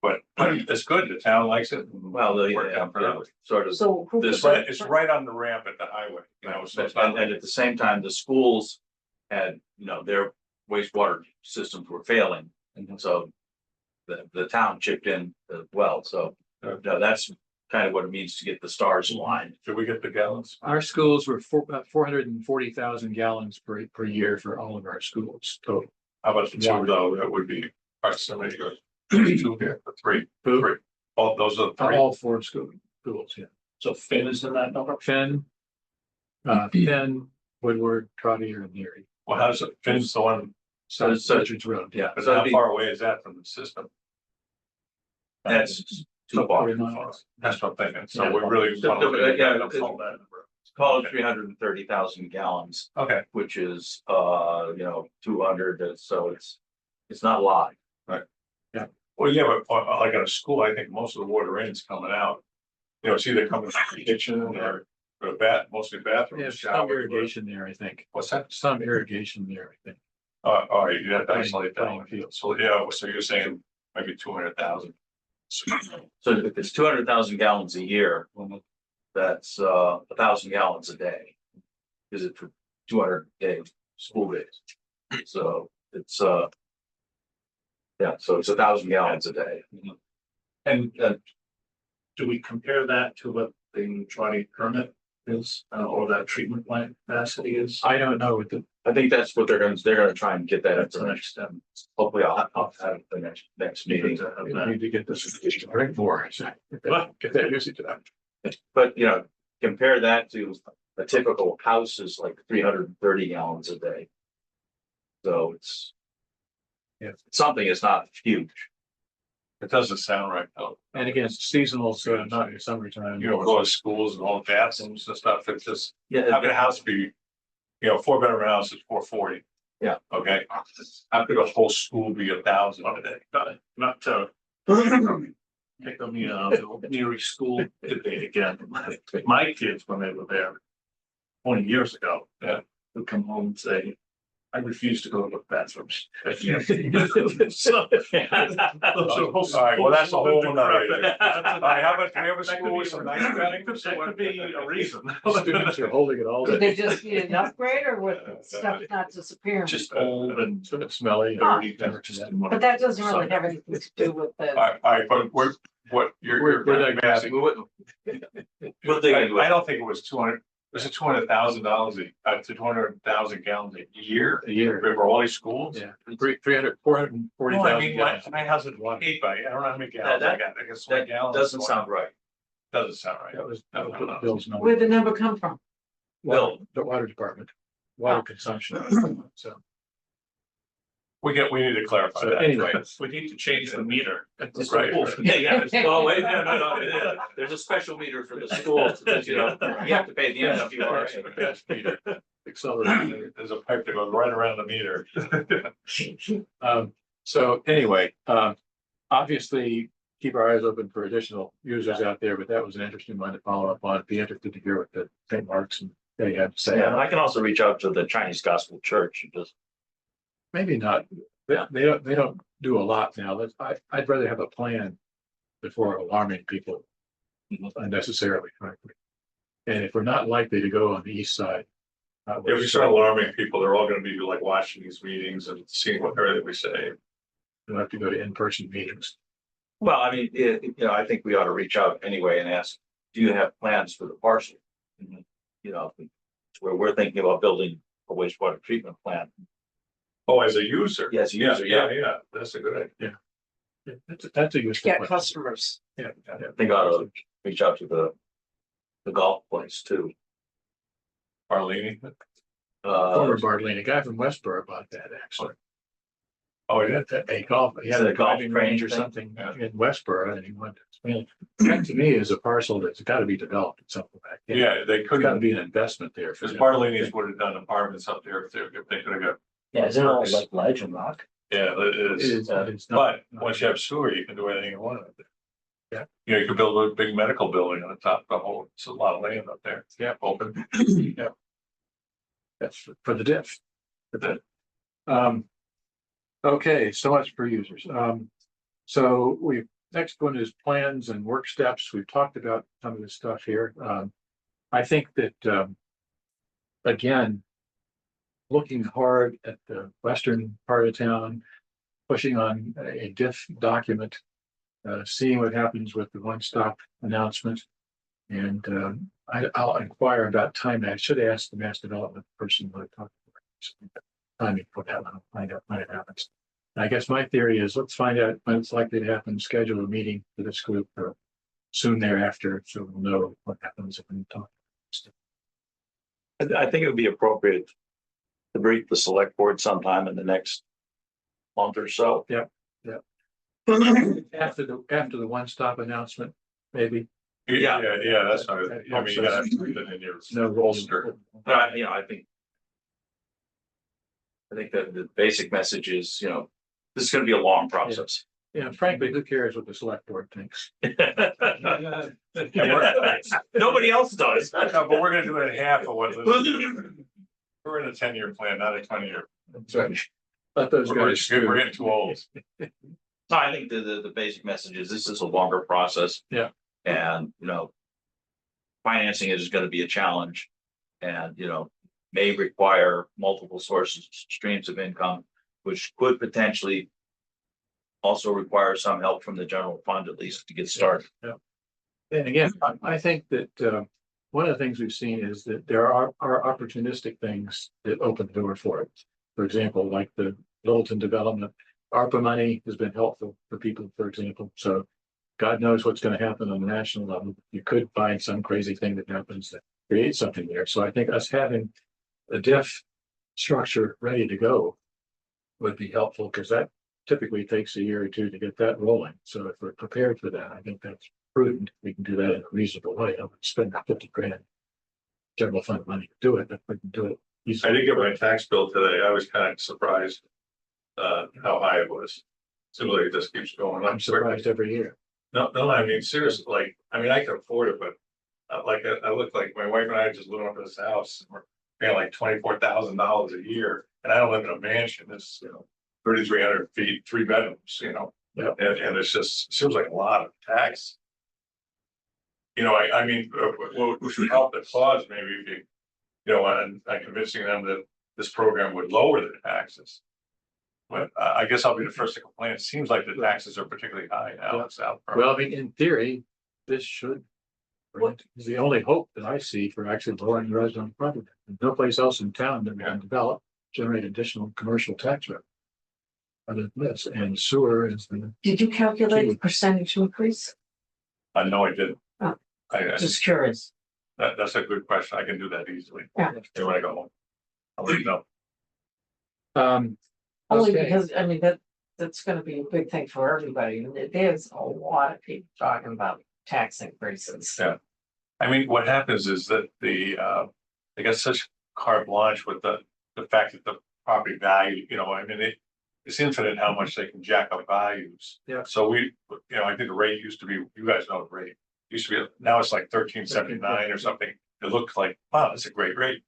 But it's good. The town likes it. Well, Worked out pretty well. sort of. So who? This- It's right on the ramp at the highway, so it's not And at the same time, the schools had, their wastewater systems were failing. And so the town chipped in as well. So that's kind of what it means to get the stars aligned. Should we get the gallons? Our schools were about 440,000 gallons per year for all of our schools total. How about the two though? That would be, somebody goes, two here, three. All those are three. All four schools, yeah. So Finn is in that number. Finn, Woodward, Trotter, and Neary. Well, how's it? Finn's the one, So So- Richards Road. Yeah. but So how it'd be- far away is that from the system? That's too far. 40 miles. That's what I'm thinking. So Yeah. we really. So, wanna look at yeah, that. it's- Call it 330,000 gallons, Okay, which is 200. So it's not a lot. well, yeah, but like at a school, I think most of the water in is coming out. It's either coming from the kitchen or mostly Yeah, bathrooms. some showers. irrigation there, I think. What's that? Some irrigation there, I think. All right, you have to Playing- isolate playing that. fields. So, yeah, so you're saying maybe 200,000. So if it's 200,000 gallons a year, that's 1,000 gallons a day. Is it for 200 school days? So it's so it's 1,000 gallons a day. And do we compare that to what the Trolley permit is, or that treatment plant capacity is? I don't know what I think that's what they're gonna try and get that That's the information. next step. Hopefully I'll have it the next meeting. we need to get this, drink more. So get that usage to that. But compare that to a typical house is like 330 gallons a day. So it's something is not huge. It doesn't sound right though. And again, it's seasonal, so not in the summertime. You know, go to schools and all the bathrooms and stuff, it's just, Yeah, how could a house be, you know, 4-bedroom house is 440? Yeah. Okay, how could a whole school be 1,000 a day? Not to pick on the Neary school debate again. My kids, when they were there 20 years ago, would come home and say, I refuse to go to the bathrooms. So- All right, well, that's a whole nother issue. All right, how about, do we have a That could school be with some a- nice that buildings? could be a reason. Students are holding it all Did day. they just need an upgrade or with stuff not disappearing? Just old and It's a bit smelly. dirty. They're just didn't want But that doesn't really have anything to do with All the, right, but what you're digressing. We wouldn't. We'll dig into I it. don't think it was 200, was it $200,000 200,000 gallons a year A year. for all these schools? Yeah, 440,000. Well, I mean, gallons. my house is paid by, I don't know how many gallons I That- got, I guess 20 That gallons. doesn't sound right. Doesn't sound right. That was Bill's number. where'd the number come from? Water- The water department, water consumption. So We need to clarify So that. anyway. We need to change the meter at the Right. school. Yeah. Oh, wait, no. There's a special meter for the schools, because, you know, you have to pay the MWR. Gas meter, accelerator. There's a pipe that goes right around the meter. So anyway, obviously, keep our eyes open for additional users out there, but that was an interesting one to follow up on. Be interested to hear what the St. Mark's and they had to say. Yeah, and I can also reach out to the Chinese Gospel Church and just, Maybe not. They don't do a lot now. I'd rather have a plan before alarming people unnecessarily, frankly. And if we're not likely to go on the east side. If we start alarming people, they're all gonna be like watching these meetings and seeing what everything we say. We'll have to go to in-person meetings. well, I mean, you know, I think we ought to reach out anyway and ask, do you have plans for the parcel? You know, where we're thinking about building a wastewater treatment plant. Oh, as a user? Yes, Yeah, user, yeah, that's a good idea. Yeah, that's a useful Get question. customers. Yeah. I think I ought to reach out to the golf place too. Arlene? Former Bartley, a guy from Westboro bought that actually. Oh, yeah. A golf, he had Is it a a golf driving range or thing? something in Westboro and he wanted to expand. That to me is a parcel that's gotta be developed at some point. Yeah, they There's gotta couldn't, be an investment there. because Bartolini's would have done apartments up there if they could have got, Yeah, isn't it all like ledge and rock? yeah, it It is. is, it's not. But once you have sewer, you can do anything you want up there. Yeah. You know, you could build a big medical building on the top of the whole, it's a lot of land up there. Yeah. Open. That's for the diff. Okay, so much for users. So next one is plans and work steps. We've talked about some of this stuff here. I think that, again, looking hard at the western part of town, pushing on a diff document, seeing what happens with the one-stop announcement. And I'll inquire about timing. I should ask the mass development person what I talked about. Timing for that one, I'll find out when it happens. And I guess my theory is let's find out when it's likely to happen, schedule a meeting for this group soon thereafter, so we'll know what happens if we talk. I think it would be appropriate to brief the select board sometime in the next month or so. After the one-stop announcement, maybe. Yeah, that's not, That I mean, you gotta helps us. put it in your No holster. But I think that the basic message is, you know, this is gonna be a long process. Yeah, frankly, who cares what the select board thinks? Nobody else does. No, but we're gonna do it in half of what. We're in a 10-year plan, not a 20-year. That's right. Let those guys. We're getting too old. No, I think the basic message is this is a longer process. Yeah. And, you know, financing is gonna be a challenge and, you know, may require multiple sources, streams of income, which could potentially also require some help from the general fund, at least to get started. And again, I think that one of the things we've seen is that there are opportunistic things that open the door for it. For example, like the Littleton development, ARPA money has been helpful for people, for example. So God knows what's going to happen on the national level. You could find some crazy thing that happens that creates something there. So I think us having a diff structure ready to go would be helpful because that typically takes a year or two to get that rolling. So if we're prepared for that, I think that's prudent. We can do that in a reasonable way. I would spend 50 grand. General fund money to do it, but we can do it. I easily. didn't get my tax bill today. I was kind of surprised. How high it was. Similarly, it just keeps going. I'm surprised every year. No, I mean, seriously, like, I mean, I can afford it, but. I look like my wife and I are just living up in this house. And we're paying like $24,000 a year, and I don't live in a mansion. It's 3,300 feet, 3 bedrooms. Yep. And it's just seems like a lot of tax. I mean, what should help the cause maybe if and convincing them that this program would lower the taxes. But I guess I'll be the first to complain. It seems like the taxes are particularly high now in South. Well, I mean, in theory, this should. Is the only hope that I see for actually lowering the resident property. There's no place else in town that we can develop, generate additional commercial tax revenue. Other than this, and sewer is the. Did you calculate the percentage increase? No, I didn't. Oh. I Just curious. that's a good question. I can do that easily. Yeah. When I go home. I'll let you know. Only Okay. because, I mean, that's gonna be a big thing for everybody, and there's a lot of people talking about tax increases. Yeah. I mean, what happens is that they got such carte blanche with the fact that the property value, I mean, it's infinite how much they can jack up values. Yeah. So I think the rate used to be, you guys know the rate, used to be, now it's like 13.79 or something. It looked like, wow, that's a great rate.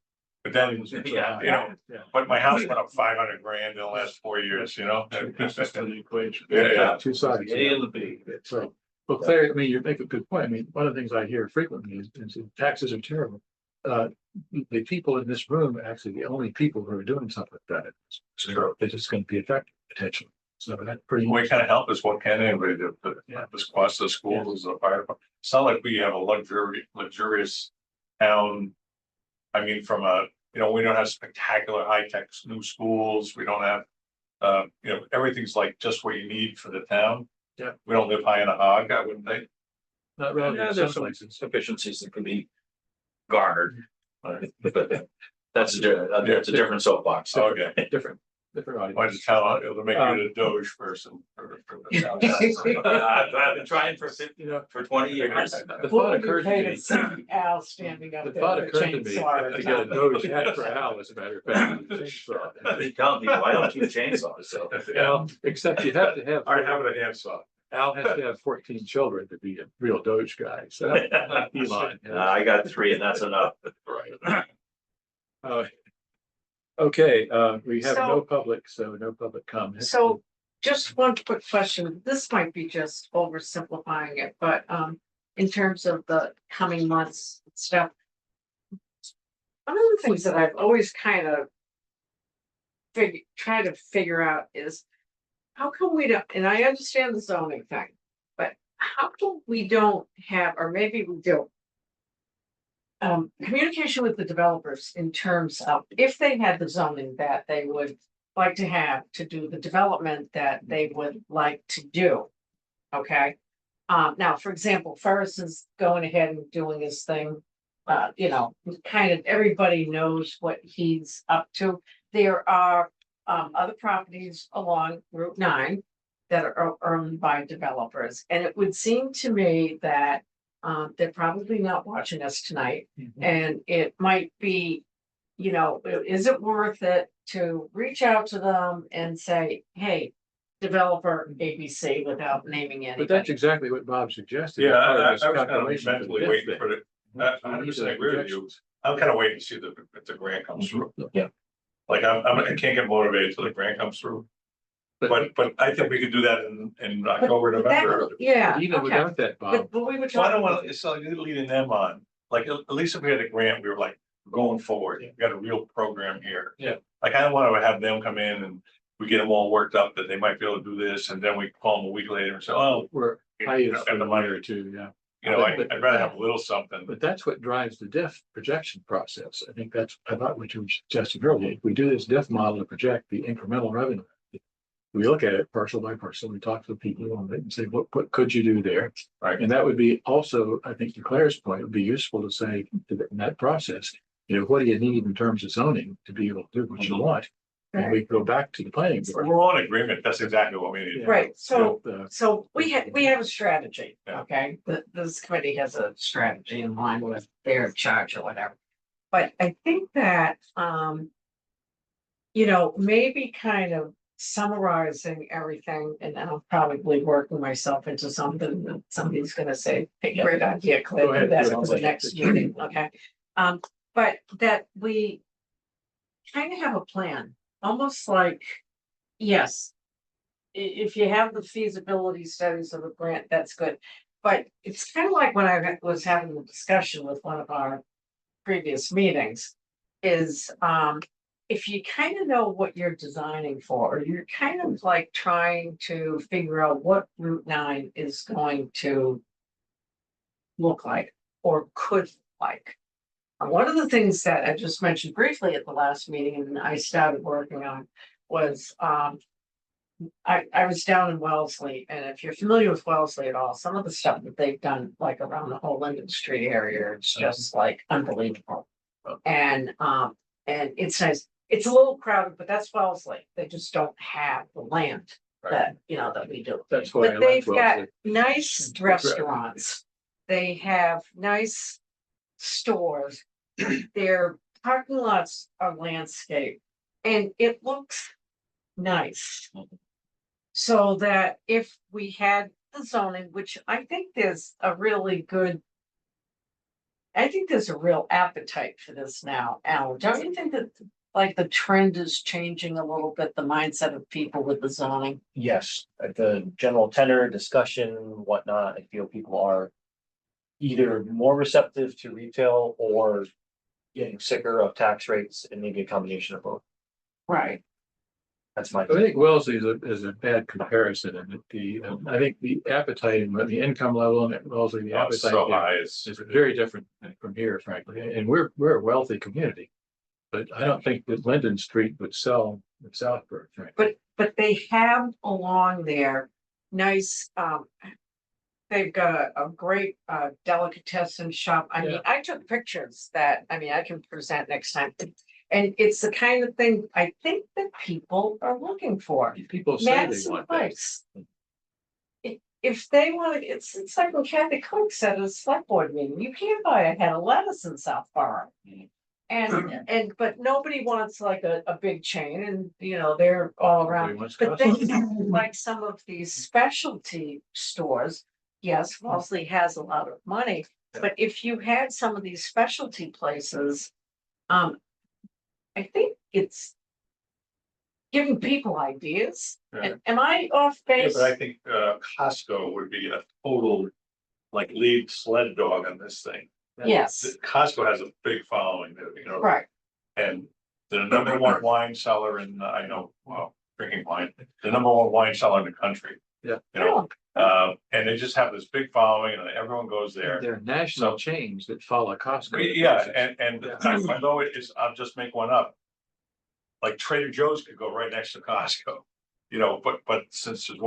But then, Yeah. but my house went up 500 grand in the last 4 years, It's just an equation. Yeah. Two sides. A and the B. So, well, Claire, I mean, you make a good point. I mean, one of the things I hear frequently is taxes are terrible. The people in this room are actually the only people who are doing something about it. So it's just going to be effective potentially. So that's pretty. We kind of help us. What can anybody do? But the squats, the schools, the fire department. It's not like we have a luxurious town. I mean, we don't have spectacular high-tech new schools. We don't have, everything's like just what you need for the town. Yeah. We don't live high in a hog, I wouldn't think. Not relative Yeah, to there's some some places. efficiencies that can be garnered. But that's a different soapbox. Okay. Different audience. Why just tell to make you a Doge person for the town. I've been trying for 20 years. The thought occurred to me. Al standing up The there. thought with a occurred to me chainsaw to get a Doge hat for Al, as a matter of fact. Chainsaw. I've been telling people I don't keep chainsaws, so. Well, except you have to have. I have a handsaw. Al has to have 14 children to be a real Doge guy, so. Elon. I got 3 and that's enough. Right. Okay, we have no So- public, so no public comment. So just one quick question. This might be just oversimplifying it, but in terms of the coming months stuff. One of the things that I've always kind of try to figure out is how come we don't, and I understand the zoning thing, but how come we don't have, or maybe we do, communication with the developers in terms of if they had the zoning that they would like to have to do the development that they would like to do. Okay, now, for example, Ferris is going ahead and doing his thing. Kind of everybody knows what he's up to. There are other properties along Route 9 that are owned by developers, and it would seem to me that they're probably not watching us tonight, and it might be, is it worth it to reach out to them and say, hey, developer ABC, without naming But anybody? that's exactly what Bob suggested. Yeah, as part of I this was kind of calculation for mentally this waiting thing. for it. We 100% need the agree with you. projections. I'm kind of waiting to see if the grant comes through. Yeah. Like I can't get motivated till the grant comes through. But I think we could do that in October, But that- November. Yeah, Even okay, without that, Bob, but we were So I don't talking, want, it's like leading them on, like at least if we had a grant, we were like going forward, we got a real program here. Yeah. Like I don't want to have them come in and we get them all worked up that they might be able to do this and then we call them a week later and say, oh. we're you highest got for the the money. money or two, yeah. I'd rather have a little something. But that's what drives the diff projection process. I think that's about what you were suggesting earlier. If we do this diff model to project the incremental revenue, we look at it parcel by parcel, we talk to the people on it and say, what could you do there? Right. And that would be also, I think to Claire's point, it would be useful to say in that process, what do you need in terms of zoning to be able to do what you want? and we go back to the planning board. We're all in agreement, that's exactly what we need. Yeah. Right, so, With, so we have a strategy, Yeah. okay? This committee has a strategy in line with their charge or whatever. But I think that, maybe kind of summarizing everything, and I'm probably working myself into something that somebody's gonna say, hey, great idea, Go Cliff, ahead. that's Sounds for the like next it. meeting, okay? But that we kind of have a plan, almost like, yes. If you have the feasibility studies of the grant, that's good. But it's kind of like when I was having a discussion with one of our previous meetings. Is if you kind of know what you're designing for, or you're kind of like trying to figure out what Route 9 is going to look like or could look like. One of the things that I just mentioned briefly at the last meeting and I started working on was I was down in Wellesley, and if you're familiar with Wellesley at all, some of the stuff that they've done, like around the whole Linden Street area, it's just like unbelievable. And it's nice. It's a little crowded, but that's Wellesley. They just don't have the land that, that we do. That's why I But like they've got Wellesley. nice restaurants. They have nice stores. Their parking lots are landscaped and it looks nice. So that if we had the zoning, which I think there's a real appetite for this now, Alan. Don't you think that like the trend is changing a little bit, the mindset of people with the zoning? Yes, the general tenor, discussion, whatnot, I feel people are either more receptive to retail or getting sicker of tax rates and maybe a combination of both. Right. That's my. I think Wellesley is a bad comparison, and I think the appetite and the income level in Wellesley, the Oh, it's appetite so there high, it's. is very different from here, frankly. And we're a wealthy community, but I don't think that Linden Street would sell in Southburg, frankly. But they have along there nice, they've got a great delicatessen shop. I mean, Yeah. I took pictures that, I can present next time. And it's the kind of thing I think that people are looking for. People say they Madison want that. Place. If they want to, it's like when Kathy Cook said at a select board meeting, you can't buy a head of lettuce in Southborough. But nobody wants like a big chain and, they're all around. Everybody wants But Costco. then, like some of these specialty stores, yes, Wellesley has a lot of money. But if you had some of these specialty places, I think it's giving people ideas. Yeah. Am I off Yeah, base? but I think Costco would be a total like lead sled dog on this thing. Yes, Costco has a big following, right, and the number one wine seller in, I know, well, drinking wine, the number one wine seller in the country. Yeah. And they just have this big following and everyone goes there. There are national chains that follow Costco. Yeah, and I know it is, I'll just make one up. Like Trader Joe's could go right next to Costco, but since there's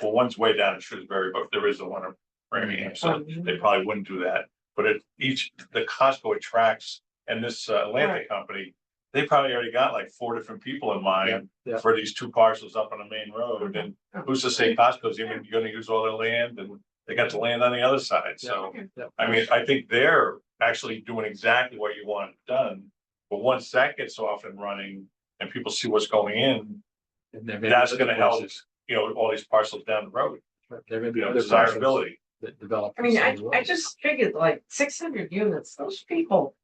one's way down in Shrewsbury, but there is the one in Framingham, so they probably wouldn't do that. But the Costco attracts, and this Atlantic company, they probably already got like 4 different people in mind Yeah. for these 2 parcels up on the main road. And who's to say Costco's even gonna use all their land, and they got the land on the other side, so. Yeah. I think they're actually doing exactly what you want done, but once that gets off and running and people see what's going in, And there may be that's other gonna help, places. all these parcels down the road, There may be other parcels desirability. that develop. I mean, the same way. I just figured like 600 units, those people.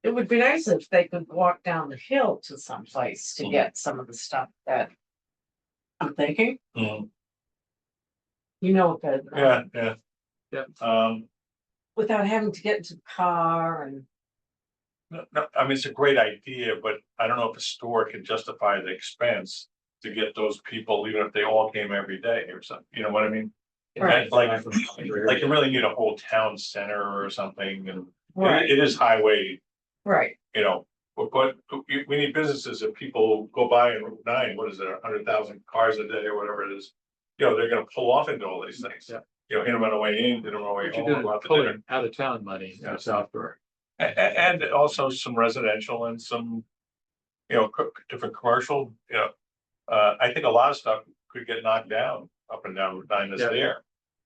It would be nice if they could walk down the hill to some place to get some of the stuff that. I'm thinking, Mhm. what that. Yeah. Without having to get into the car and. No, it's a great idea, but I don't know if a store can justify the expense to get those people, even if they all came every day or something, you know what I mean? Right. Like you really need a whole town center or something, and Right, it is highway, right, but we need businesses that people go by in Route 9, what is it, 100,000 cars a day or whatever it is. They're gonna pull off into all these things. Yeah. Hit them on the way in, hit them on the way But you're home, doing go out to dinner. pulling out of town money Yeah. in Southburg. And also some residential and some different commercial, I think a lot of stuff could get knocked down up and down Route 9 that's Yeah. there.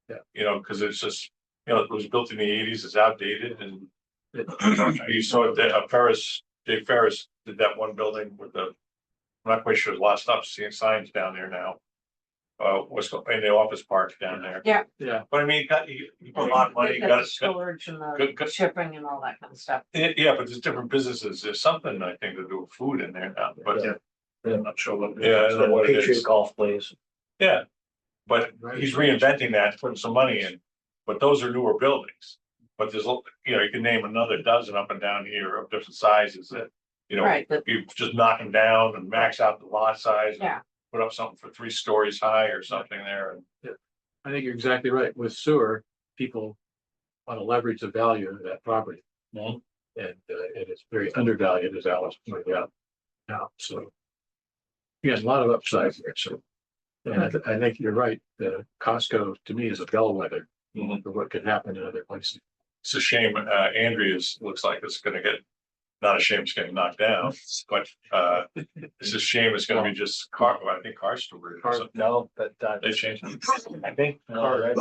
Yeah. Because it's just, it was built in the 80s, it's outdated, and It- you saw that Jay Ferris did that one building with the, I'm not quite sure, there's a lot of stuff, seeing signs down there now. What's in the office parks down there. Yeah. Yeah, But I mean, you put a lot of money, They've you got got the storage and good- the shipping and all that kind of stuff. yeah, but there's different businesses, there's something I think to do with food in there now, but Yeah. I'm not sure what. yeah, I don't know what it Patriot is. Golf Place. Yeah, but he's reinventing that, putting some money in, but those are newer buildings. But there's, you can name another dozen up and down here of different sizes that, Right, but you just knock them down and max out the lot size. and Yeah. Put up something for 3 stories high or something there, and I think you're exactly right. With sewer, people want to leverage the value of that property. Mhm. And it is very undervalued, as Alice pointed out. Now, so. Yeah, a lot of upside there, so. And I think you're right. The Costco, to me, is a bellwether Mhm. for what could happen in other places. it's a shame, Andrea's looks like it's gonna get, not a shame it's getting knocked down, but, it's a shame it's gonna be just I think car storage or something. No, but, They changed it. I think, Car-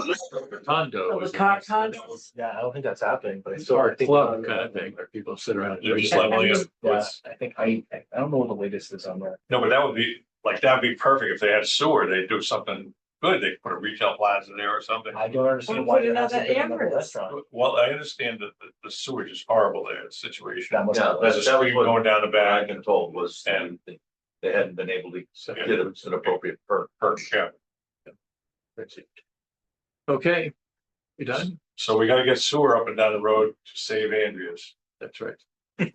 Condo. so the is- car condos. yeah, I don't think that's happening, but I It's still. our I think- club kind of thing, where people sit around. and They're drink. just leveling it. Yeah, I think I don't know what the latest is on that. No, but that would be, that'd be perfect if they had sewer, they'd do something good, they could put a retail plaza there or something. I don't understand Or why put there another hasn't been another Amber's. restaurant. Well, I understand that the sewage is horrible there, the situation. That must. Yeah, There's a that was stream what going down the What I've back, been told was, And- they hadn't been able to get an appropriate perk. yeah, That's it. Okay, you done? so we gotta get sewer up and down the road to save Andrea's. That's right. I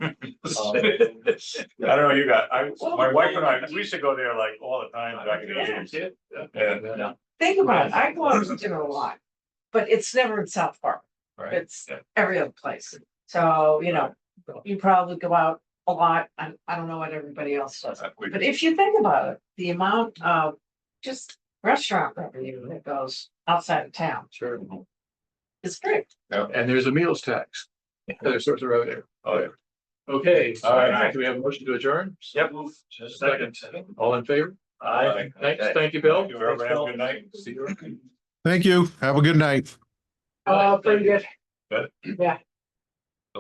don't know, my wife and I, we used to go there like all the time back in the 80s. And, Think about it, I go out to dinner a lot, but it's never in South Park. right, It's Yeah. every other place. So, you probably go out a lot. I don't know what everybody else does. But if you think about it, the amount of just restaurant revenue that goes outside of town Sure. is great. And there's a meals tax. Other sorts of revenue. Oh, yeah. Okay, All right. do we have a motion to adjourn? Yep. Second. All in favor? Aye. Thanks, thank you, Bill. Thank you, everybody, have a good night. See you. Thank you. Have a good night. Oh, pretty good. Good. Yeah.